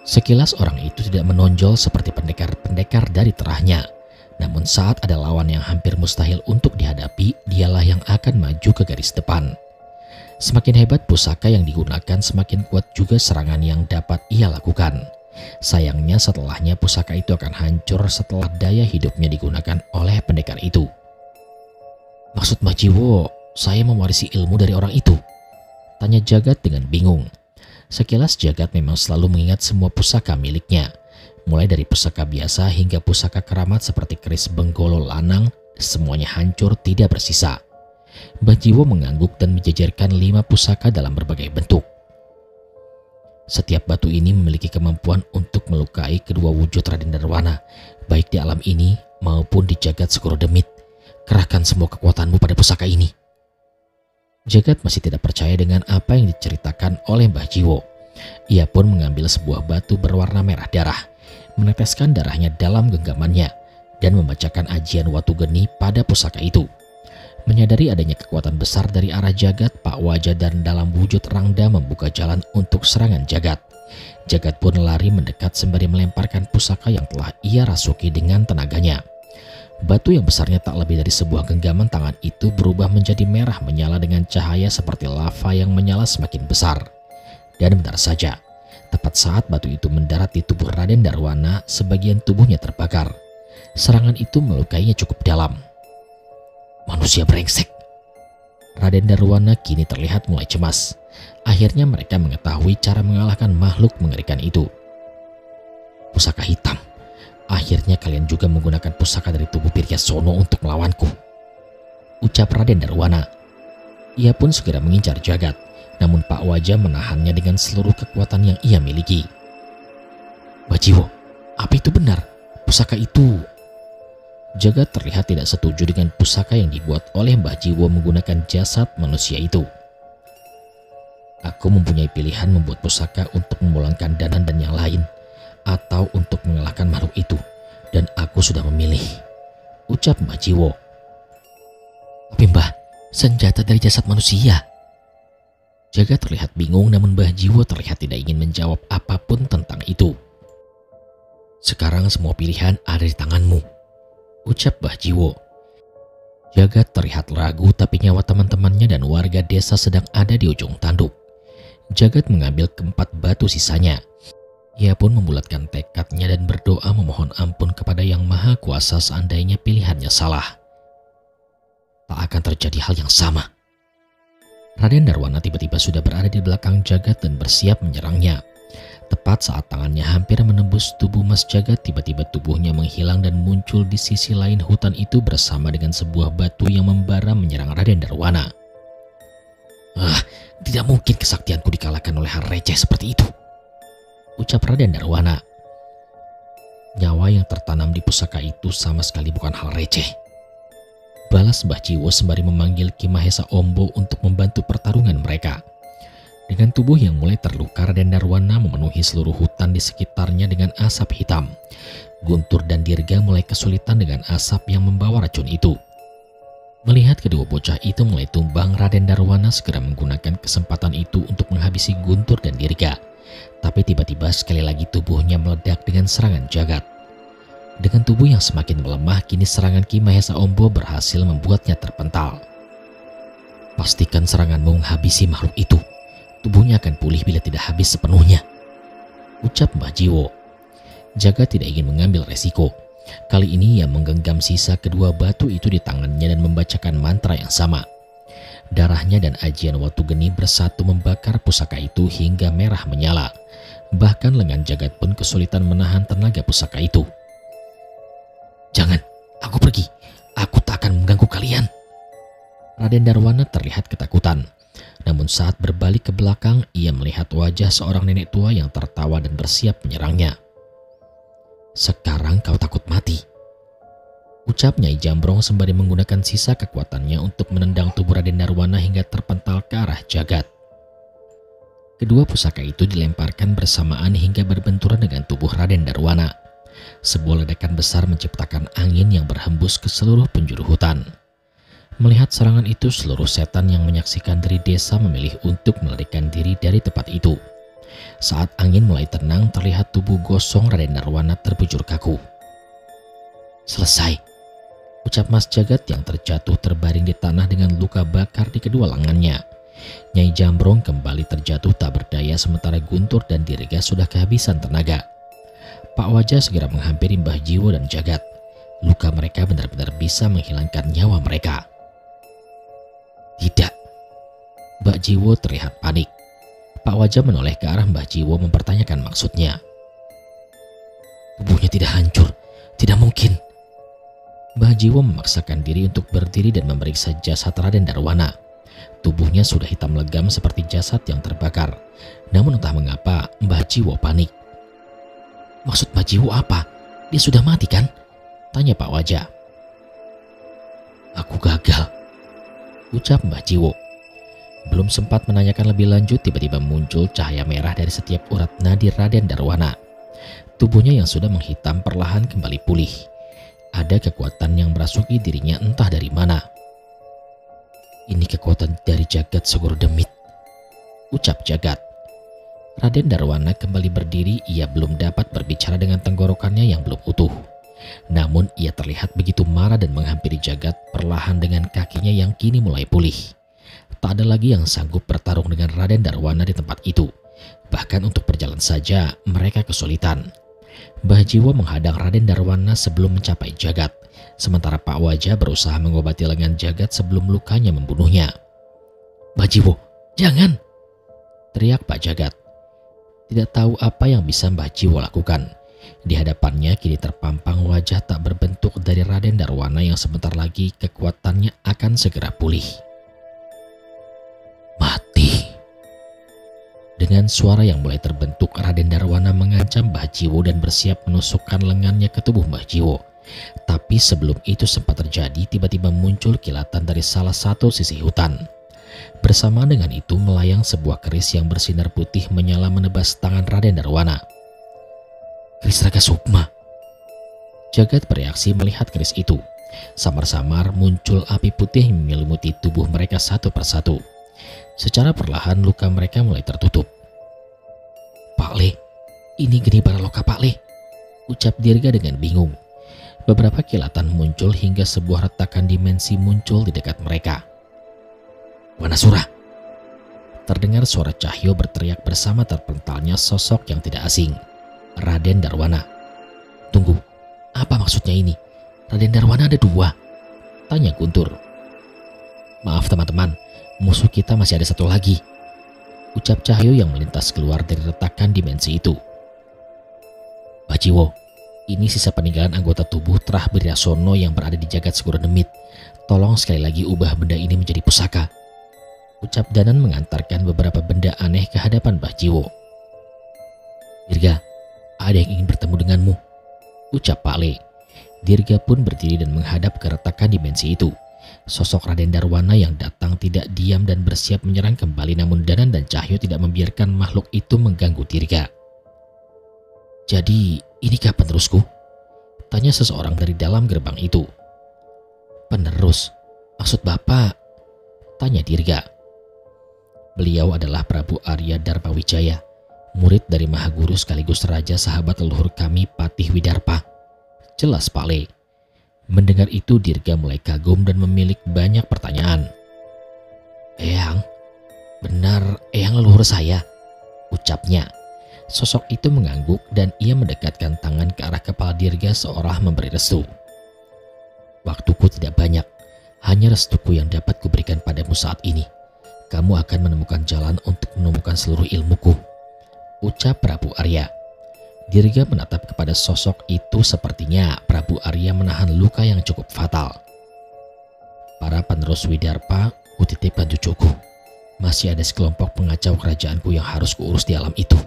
Sekilas orang itu tidak menonjol seperti pendekar-pendekar dari terahnya. Namun saat ada lawan yang hampir mustahil untuk dihadapi, dialah yang akan maju ke garis depan. Semakin hebat pusaka yang digunakan, semakin kuat juga serangan yang dapat ia lakukan. Sayangnya setelahnya pusaka itu akan hancur setelah daya hidupnya digunakan oleh pendekar itu. "Maksud Mbah Jiwo, saya mewarisi ilmu dari orang itu?" tanya Jagat dengan bingung. Sekilas Jagat memang selalu mengingat semua pusaka miliknya. Mulai dari pusaka biasa hingga pusaka keramat seperti keris Benggolo Lanang, semuanya hancur tidak bersisa. Mbah Jiwo mengangguk dan menjajarkan 5 pusaka dalam berbagai bentuk. "Setiap batu ini memiliki kemampuan untuk melukai kedua wujud Raden Darwana, baik di alam ini maupun di jagat Segoro Demit. Kerahkan semua kekuatanmu pada pusaka ini." Jagat masih tidak percaya dengan apa yang diceritakan oleh Mbah Jiwo. Ia pun mengambil sebuah batu berwarna merah darah, meneteskan darahnya dalam genggamannya, dan membacakan ajian Watu Geni pada pusaka itu. Menyadari adanya kekuatan besar dari arah Jagat, Pak Wajah dan dalam wujud Rangda membuka jalan untuk serangan Jagat. Jagat pun lari mendekat sembari melemparkan pusaka yang telah ia rasuki dengan tenaganya. Batu yang besarnya tak lebih dari sebuah genggaman tangan itu berubah menjadi merah menyala dengan cahaya seperti lava yang menyala semakin besar. Dan benar saja, tepat saat batu itu mendarat di tubuh Raden Darwana, sebagian tubuhnya terbakar. Serangan itu melukainya cukup dalam. "Manusia brengsek!" Raden Darwana kini terlihat mulai cemas. Akhirnya mereka mengetahui cara mengalahkan makhluk mengerikan itu. "Pusaka hitam. Akhirnya kalian juga menggunakan pusaka dari tubuh Piryasono untuk melawanku," ucap Raden Darwana. Ia pun segera mengincar Jagat, namun Pak Wajah menahannya dengan seluruh kekuatan yang ia miliki. "Mbah Jiwo, apa itu benar? Pusaka itu..." Jagat terlihat tidak setuju dengan pusaka yang dibuat oleh Mbah Jiwo menggunakan jasad manusia itu. "Aku mempunyai pilihan membuat pusaka untuk memulangkan Danan dan yang lain, atau untuk mengalahkan makhluk itu, dan aku sudah memilih," ucap Mbah Jiwo. "Tapi Mbah, senjata dari jasad manusia." Jagat terlihat bingung, namun Mbah Jiwo terlihat tidak ingin menjawab apapun tentang itu. "Sekarang semua pilihan ada di tanganmu," ucap Mbah Jiwo. Jagat terlihat ragu, tapi nyawa teman-temannya dan warga desa sedang ada di ujung tanduk. Jagat mengambil keempat batu sisanya. Ia pun membulatkan tekadnya dan berdoa memohon ampun kepada Yang Maha Kuasa seandainya pilihannya salah. Tak akan terjadi hal yang sama. Raden Darwana tiba-tiba sudah berada di belakang Jagat dan bersiap menyerangnya. Tepat saat tangannya hampir menembus tubuh Mas Jagat, tiba-tiba tubuhnya menghilang dan muncul di sisi lain hutan itu bersama dengan sebuah batu yang membara menyerang Raden Darwana. Tidak mungkin kesaktianku dikalahkan oleh hal receh seperti itu, ucap Raden Darwana. Nyawa yang tertanam di pusaka itu sama sekali bukan hal receh, balas Mbah Jiwo sembari memanggil Ki Mahesa Ombo untuk membantu pertarungan mereka. Dengan tubuh yang mulai terluka, Raden Darwana memenuhi seluruh hutan di sekitarnya dengan asap hitam. Guntur dan Dirga mulai kesulitan dengan asap yang membawa racun itu. Melihat kedua bocah itu mulai tumbang, Raden Darwana segera menggunakan kesempatan itu untuk menghabisi Guntur dan Dirga. Tapi tiba-tiba sekali lagi tubuhnya meledak dengan serangan jagat. Dengan tubuh yang semakin melemah, kini serangan Ki Mahesa Ombo berhasil membuatnya terpental. Pastikan seranganmu menghabisi makhluk itu. Tubuhnya akan pulih bila tidak habis sepenuhnya, ucap Mbah Jiwo. Jagat tidak ingin mengambil resiko. Kali ini ia menggenggam sisa kedua batu itu di tangannya dan membacakan mantra yang sama. Darahnya dan ajian Watu Geni bersatu membakar pusaka itu hingga merah menyala. Bahkan lengan Jagat pun kesulitan menahan tenaga pusaka itu. Jangan, aku pergi. Aku tak akan mengganggu kalian. Raden Darwana terlihat ketakutan. Namun saat berbalik ke belakang, ia melihat wajah seorang nenek tua yang tertawa dan bersiap menyerangnya. Sekarang kau takut mati, ucap Nyai Jambrong sembari menggunakan sisa kekuatannya untuk menendang tubuh Raden Darwana hingga terpental ke arah Jagat. Kedua pusaka itu dilemparkan bersamaan hingga berbenturan dengan tubuh Raden Darwana. Sebuah ledakan besar menciptakan angin yang berhembus ke seluruh penjuru hutan. Melihat serangan itu, seluruh setan yang menyaksikan dari desa memilih untuk melarikan diri dari tempat itu. Saat angin mulai tenang, terlihat tubuh gosong Raden Darwana terbujur kaku. Selesai, ucap Mas Jagat yang terjatuh terbaring di tanah dengan luka bakar di kedua lengannya. Nyai Jambrong kembali terjatuh tak berdaya sementara Guntur dan Dirga sudah kehabisan tenaga. Pak Wajah segera menghampiri Mbah Jiwo dan Jagat. Luka mereka benar-benar bisa menghilangkan nyawa mereka. Tidak, Mbah Jiwo terlihat panik. Pak Wajah menoleh ke arah Mbah Jiwo mempertanyakan maksudnya. Tubuhnya tidak hancur, tidak mungkin. Mbah Jiwo memaksakan diri untuk berdiri dan memeriksa jasad Raden Darwana. Tubuhnya sudah hitam legam seperti jasad yang terbakar. Namun entah mengapa Mbah Jiwo panik. Maksud Mbah Jiwo apa? Dia sudah mati kan? Tanya Pak Wajah. Aku gagal, ucap Mbah Jiwo. Belum sempat menanyakan lebih lanjut, tiba-tiba muncul cahaya merah dari setiap urat nadi Raden Darwana. Tubuhnya yang sudah menghitam perlahan kembali pulih. Ada kekuatan yang merasuki dirinya entah dari mana. Ini kekuatan dari Jagat Segoro Demit, ucap Jagat. Raden Darwana kembali berdiri. Ia belum dapat berbicara dengan tenggorokannya yang belum utuh. Namun ia terlihat begitu marah dan menghampiri Jagat perlahan dengan kakinya yang kini mulai pulih. Tak ada lagi yang sanggup bertarung dengan Raden Darwana di tempat itu. Bahkan untuk berjalan saja mereka kesulitan. Mbah Jiwo menghadang Raden Darwana sebelum mencapai Jagat. Sementara Pak Wajah berusaha mengobati lengan Jagat sebelum lukanya membunuhnya. Mbah Jiwo, jangan! Teriak Pak Jagat. Tidak tahu apa yang bisa Mbah Jiwo lakukan. Di hadapannya kini terpampang wajah tak berbentuk dari Raden Darwana yang sebentar lagi kekuatannya akan segera pulih. Mati. Dengan suara yang mulai terbentuk, Raden Darwana mengancam Mbah Jiwo dan bersiap menusukkan lengannya ke tubuh Mbah Jiwo. Tapi sebelum itu sempat terjadi, tiba-tiba muncul kilatan dari salah satu sisi hutan. Bersamaan dengan itu melayang sebuah keris yang bersinar putih menyala menebas tangan Raden Darwana. Keris Raga Sukma. Jagat bereaksi melihat keris itu. Samar-samar muncul api putih yang menyelimuti tubuh mereka satu persatu. Secara perlahan luka mereka mulai tertutup. Pak Le, ini Geni Baraloka Pak Le, ucap Dirga dengan bingung. Beberapa kilatan muncul hingga sebuah retakan dimensi muncul di dekat mereka. Wanasura. Terdengar suara Cahyo berteriak bersama terpentalnya sosok yang tidak asing. Raden Darwana. Tunggu, apa maksudnya ini? Raden Darwana ada dua? Tanya Guntur. Maaf teman-teman, musuh kita masih ada satu lagi. ucap Cahyo yang melintas keluar dari retakan dimensi itu. Mbah Jiwo, ini sisa peninggalan anggota tubuh Trah Biryasono yang berada di jagat Segoro Demit. Tolong sekali lagi ubah benda ini menjadi pusaka. Ucap Danan mengantarkan beberapa benda aneh ke hadapan Mbah Jiwo. Dirga, ada yang ingin bertemu denganmu, ucap Pak Le. Dirga pun berdiri dan menghadap ke retakan dimensi itu. Sosok Raden Darwana yang datang tidak diam dan bersiap menyerang kembali, namun Danan dan Cahyo tidak membiarkan makhluk itu mengganggu Dirga. Jadi, inikah penerusku? Tanya seseorang dari dalam gerbang itu. Penerus? Maksud Bapak? Tanya Dirga. Beliau adalah Prabu Arya Darmawijaya, murid dari Mahaguru sekaligus raja sahabat leluhur kami Patih Widarpa. Jelas Pak Le. Mendengar itu Dirga mulai kagum dan memiliki banyak pertanyaan. Eyang, benar Eyang leluhur saya? Ucapnya. Sosok itu mengangguk dan ia mendekatkan tangan ke arah kepala Dirga seolah memberi restu. Waktuku tidak banyak, hanya restuku yang dapat kuberikan padamu saat ini. Kamu akan menemukan jalan untuk menemukan seluruh ilmuku, ucap Prabu Arya. Dirga menatap kepada sosok itu, sepertinya Prabu Arya menahan luka yang cukup fatal. Para penerus Widarpa, kutitipkan cucuku. Masih ada sekelompok pengacau kerajaanku yang harus kuurus di alam itu,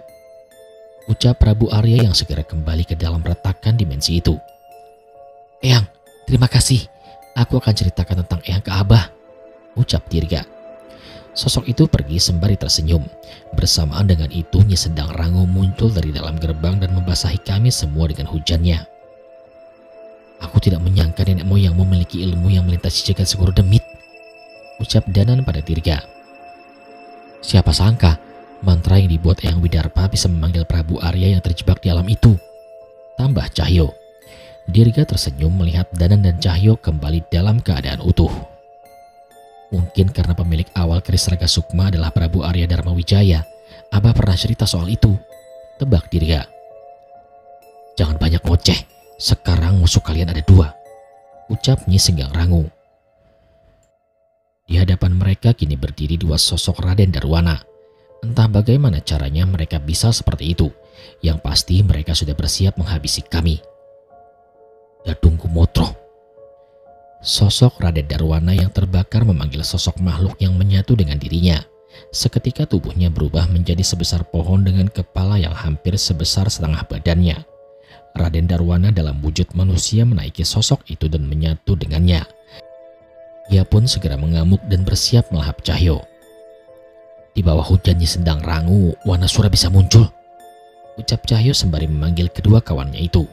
ucap Prabu Arya yang segera kembali ke dalam retakan dimensi itu. Eyang, terima kasih. Aku akan ceritakan tentang Eyang ke Abah, ucap Dirga. Sosok itu pergi sembari tersenyum. Bersamaan dengan itu Nyi Sendang Rango muncul dari dalam gerbang dan membasahi kami semua dengan hujannya. Aku tidak menyangka nenek moyang memiliki ilmu yang melintasi jagat Segoro Demit, ucap Danan pada Dirga. Siapa sangka mantra yang dibuat Eyang Widarpa bisa memanggil Prabu Arya yang terjebak di alam itu, tambah Cahyo. Dirga tersenyum melihat Danan dan Cahyo kembali dalam keadaan utuh. Mungkin karena pemilik awal keris Raga Sukma adalah Prabu Arya Darmawijaya. Abah pernah cerita soal itu, tebak Dirga. Jangan banyak ngoceh, sekarang musuh kalian ada dua, ucap Nyi Senggang Rangu. Di hadapan mereka kini berdiri dua sosok Raden Darwana. Entah bagaimana caranya mereka bisa seperti itu. Yang pasti mereka sudah bersiap menghabisi kami. Dadung Kumotro. Sosok Raden Darwana yang terbakar memanggil sosok makhluk yang menyatu dengan dirinya. Seketika tubuhnya berubah menjadi sebesar pohon dengan kepala yang hampir sebesar setengah badannya. Raden Darwana dalam wujud manusia menaiki sosok itu dan menyatu dengannya. Ia pun segera mengamuk dan bersiap melahap Cahyo. Di bawah hujan Nyi Sendang Rangu, Wanasura bisa muncul, ucap Cahyo sembari memanggil kedua kawannya itu.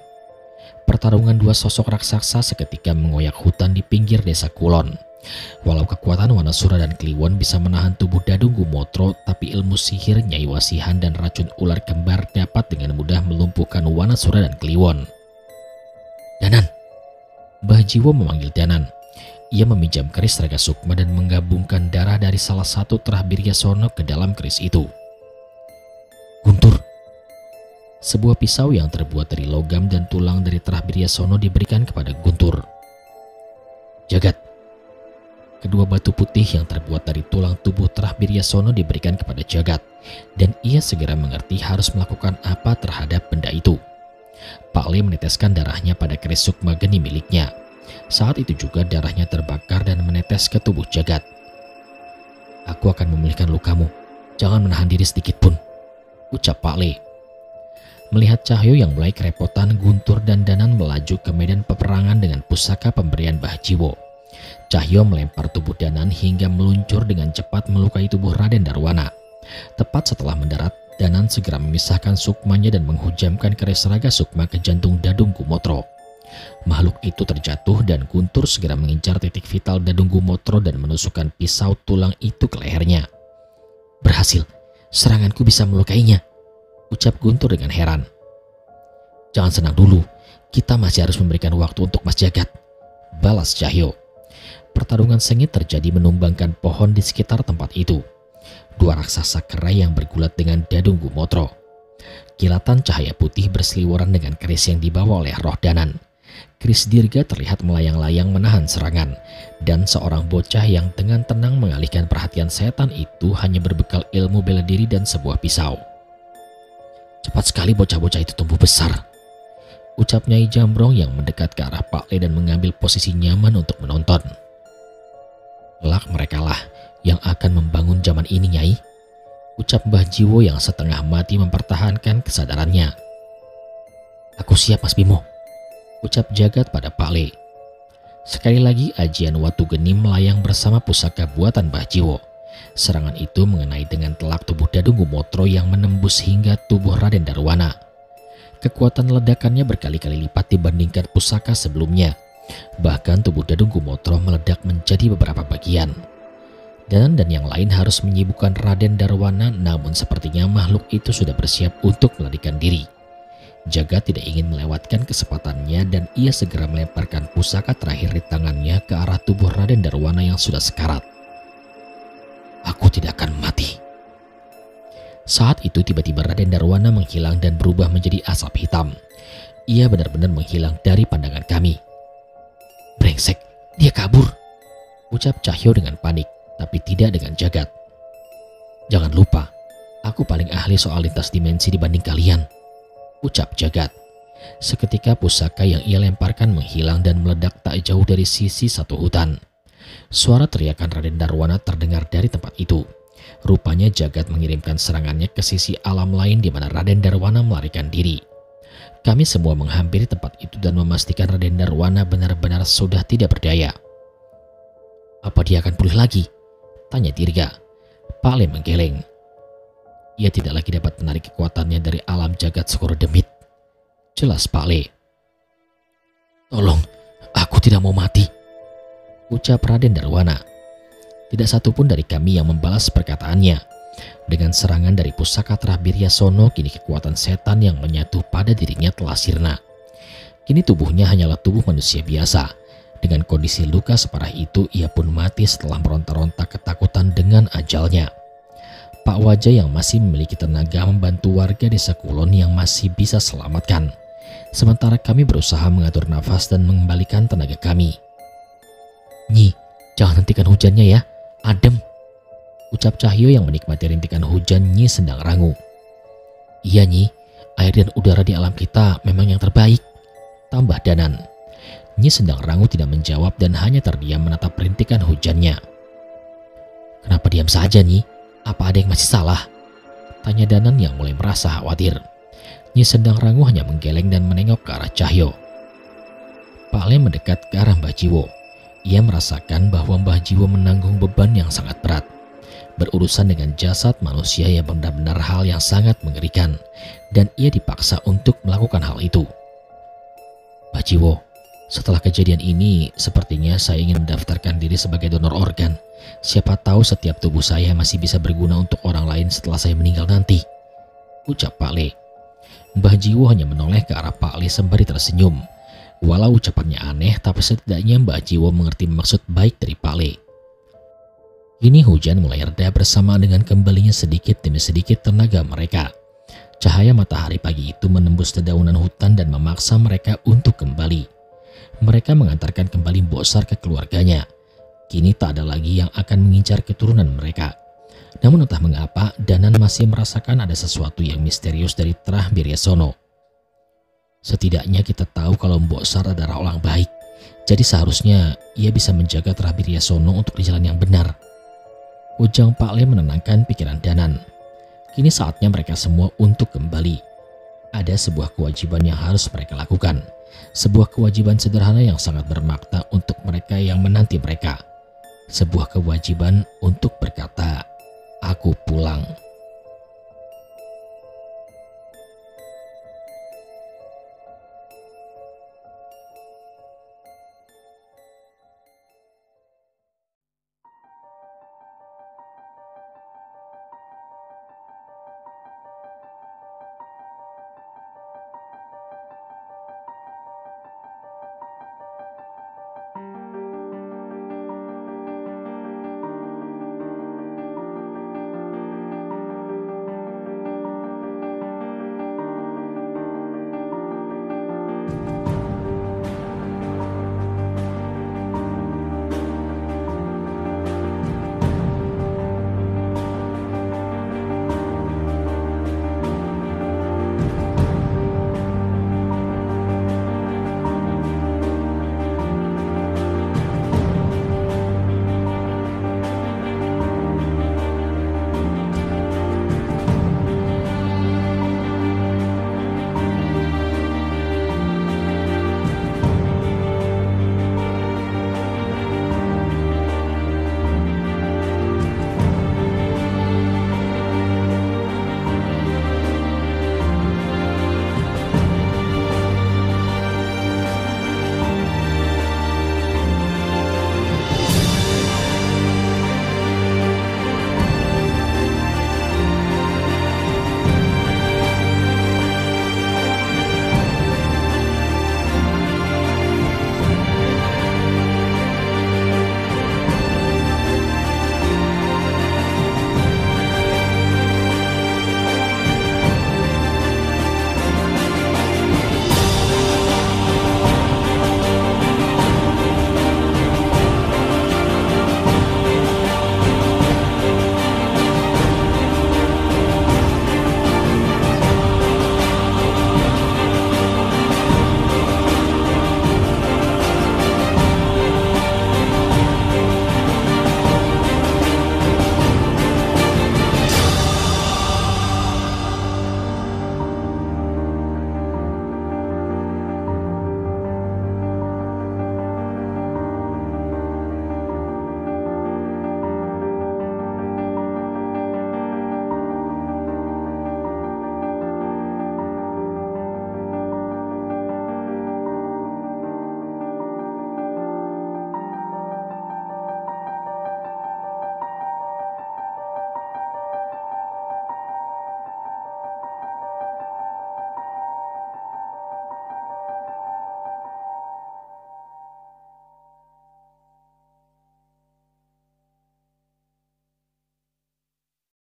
Pertarungan dua sosok raksasa seketika mengoyak hutan di pinggir desa Kulon. Walau kekuatan Wanasura dan Kliwon bisa menahan tubuh Dadung Gumotro, tapi ilmu sihir Nyai Wasihan dan racun ular kembar dapat dengan mudah melumpuhkan Wanasura dan Kliwon. Danan, Mbah Jiwo memanggil Danan. Ia meminjam keris Raga Sukma dan menggabungkan darah dari salah satu Trah Biryasono ke dalam keris itu. Guntur. Sebuah pisau yang terbuat dari logam dan tulang dari Trah Biryasono diberikan kepada Guntur. Jagat. Kedua batu putih yang terbuat dari tulang tubuh Trah Biryasono diberikan kepada Jagat, dan ia segera mengerti harus melakukan apa terhadap benda itu. Pak Le meneteskan darahnya pada keris Sukma Geni miliknya. Saat itu juga darahnya terbakar dan menetes ke tubuh Jagat. Aku akan memulihkan lukamu. Jangan menahan diri sedikit pun, ucap Pak Le. Melihat Cahyo yang mulai kerepotan, Guntur dan Danan melaju ke medan peperangan dengan pusaka pemberian Mbah Jiwo. Cahyo melempar tubuh Danan hingga meluncur dengan cepat melukai tubuh Raden Darwana. Tepat setelah mendarat, Danan segera memisahkan sukmanya dan menghujamkan keris Raga Sukma ke jantung Dadung Gumotro. Makhluk itu terjatuh dan Guntur segera mengincar titik vital Dadung Gumotro dan menusukkan pisau tulang itu ke lehernya. Berhasil, seranganku bisa melukainya, ucap Guntur dengan heran. Jangan senang dulu, kita masih harus memberikan waktu untuk Mas Jagat, balas Cahyo. Pertarungan sengit terjadi menumbangkan pohon di sekitar tempat itu. Dua raksasa kerai yang bergulat dengan Dadung Gumotro. Kilatan cahaya putih berseliweran dengan keris yang dibawa oleh roh Danan. Kris Dirga terlihat melayang-layang menahan serangan, dan seorang bocah yang dengan tenang mengalihkan perhatian setan itu hanya berbekal ilmu bela diri dan sebuah pisau. "Cepat sekali bocah-bocah itu tumbuh besar," ucap Nyai Jambrong yang mendekat ke arah Pak Le dan mengambil posisi nyaman untuk menonton. "Kelak merekalah yang akan membangun zaman ini, Nyai," ucap Mbah Jiwo yang setengah mati mempertahankan kesadarannya. "Aku siap, Mas Bimo," ucap Jagat pada Pak Le. Sekali lagi ajian Watu Geni melayang bersama pusaka buatan Mbah Jiwo. Serangan itu mengenai dengan telak tubuh Dadung Gumotro yang menembus hingga tubuh Raden Darwana. Kekuatan ledakannya berkali-kali lipat dibandingkan pusaka sebelumnya. Bahkan tubuh Dadung Gumotro meledak menjadi beberapa bagian. Danan dan yang lain harus menyibukkan Raden Darwana, namun sepertinya makhluk itu sudah bersiap untuk melarikan diri. Jagat tidak ingin melewatkan kesempatannya dan ia segera melemparkan pusaka terakhir di tangannya ke arah tubuh Raden Darwana yang sudah sekarat. "Aku tidak akan mati." Saat itu tiba-tiba Raden Darwana menghilang dan berubah menjadi asap hitam. Ia benar-benar menghilang dari pandangan kami. "Brengsek, dia kabur," ucap Cahyo dengan panik, tapi tidak dengan Jagat. "Jangan lupa, aku paling ahli soal lintas dimensi dibanding kalian," ucap Jagat. Seketika pusaka yang ia lemparkan menghilang dan meledak tak jauh dari sisi satu hutan. Suara teriakan Raden Darwana terdengar dari tempat itu. Rupanya Jagat mengirimkan serangannya ke sisi alam lain di mana Raden Darwana melarikan diri. Kami semua menghampiri tempat itu dan memastikan Raden Darwana benar-benar sudah tidak berdaya. "Apa dia akan pulih lagi?" tanya Dirga. Pak Le menggeleng. Ia tidak lagi dapat menarik kekuatannya dari alam jagat Segoro Demit, jelas Pak Le. "Tolong, aku tidak mau mati," ucap Raden Darwana. Tidak satupun dari kami yang membalas perkataannya. Dengan serangan dari pusaka Trabirya Sono, kini kekuatan setan yang menyatu pada dirinya telah sirna. Kini tubuhnya hanyalah tubuh manusia biasa. Dengan kondisi luka separah itu, ia pun mati setelah meronta-ronta ketakutan dengan ajalnya. Pak Wajah yang masih memiliki tenaga membantu warga desa Kulon yang masih bisa selamatkan. Sementara kami berusaha mengatur nafas dan mengembalikan tenaga kami. "Nyi, jangan hentikan hujannya ya, adem," ucap Cahyo yang menikmati rintikan hujan Nyi Sendang Rangu. "Iya Nyi, air dan udara di alam kita memang yang terbaik," tambah Danan. Nyi Sendang Rangu tidak menjawab dan hanya terdiam menatap rintikan hujannya. "Kenapa diam saja Nyi? Apa ada yang masih salah?" tanya Danan yang mulai merasa khawatir. Nyi Sendang Rangu hanya menggeleng dan menengok ke arah Cahyo. Pak Le mendekat ke arah Mbah Jiwo. Ia merasakan bahwa Mbah Jiwo menanggung beban yang sangat berat. Berurusan dengan jasad manusia yang benar-benar hal yang sangat mengerikan, dan ia dipaksa untuk melakukan hal itu. "Mbah Jiwo, setelah kejadian ini, sepertinya saya ingin mendaftarkan diri sebagai donor organ. Siapa tahu setiap tubuh saya masih bisa berguna untuk orang lain setelah saya meninggal nanti," ucap Pak Le. Mbah Jiwo hanya menoleh ke arah Pak Le sembari tersenyum. Walau ucapannya aneh, tapi setidaknya Mbah Jiwo mengerti maksud baik dari Pak Le. Kini hujan mulai reda bersama dengan kembalinya sedikit demi sedikit tenaga mereka. Cahaya matahari pagi itu menembus dedaunan hutan dan memaksa mereka untuk kembali. Mereka mengantarkan kembali Mbok Sar ke keluarganya. Kini tak ada lagi yang akan mengincar keturunan mereka. Namun entah mengapa Danan masih merasakan ada sesuatu yang misterius dari Trabirya Sono. "Setidaknya kita tahu kalau Mbok Sar adalah orang baik. Jadi seharusnya ia bisa menjaga Trabirya Sono untuk di jalan yang benar," ujang Pak Le menenangkan pikiran Danan. Kini saatnya mereka semua untuk kembali. Ada sebuah kewajiban yang harus mereka lakukan. Sebuah kewajiban sederhana yang sangat bermakna untuk mereka yang menanti mereka. Sebuah kewajiban untuk berkata, "Aku pulang."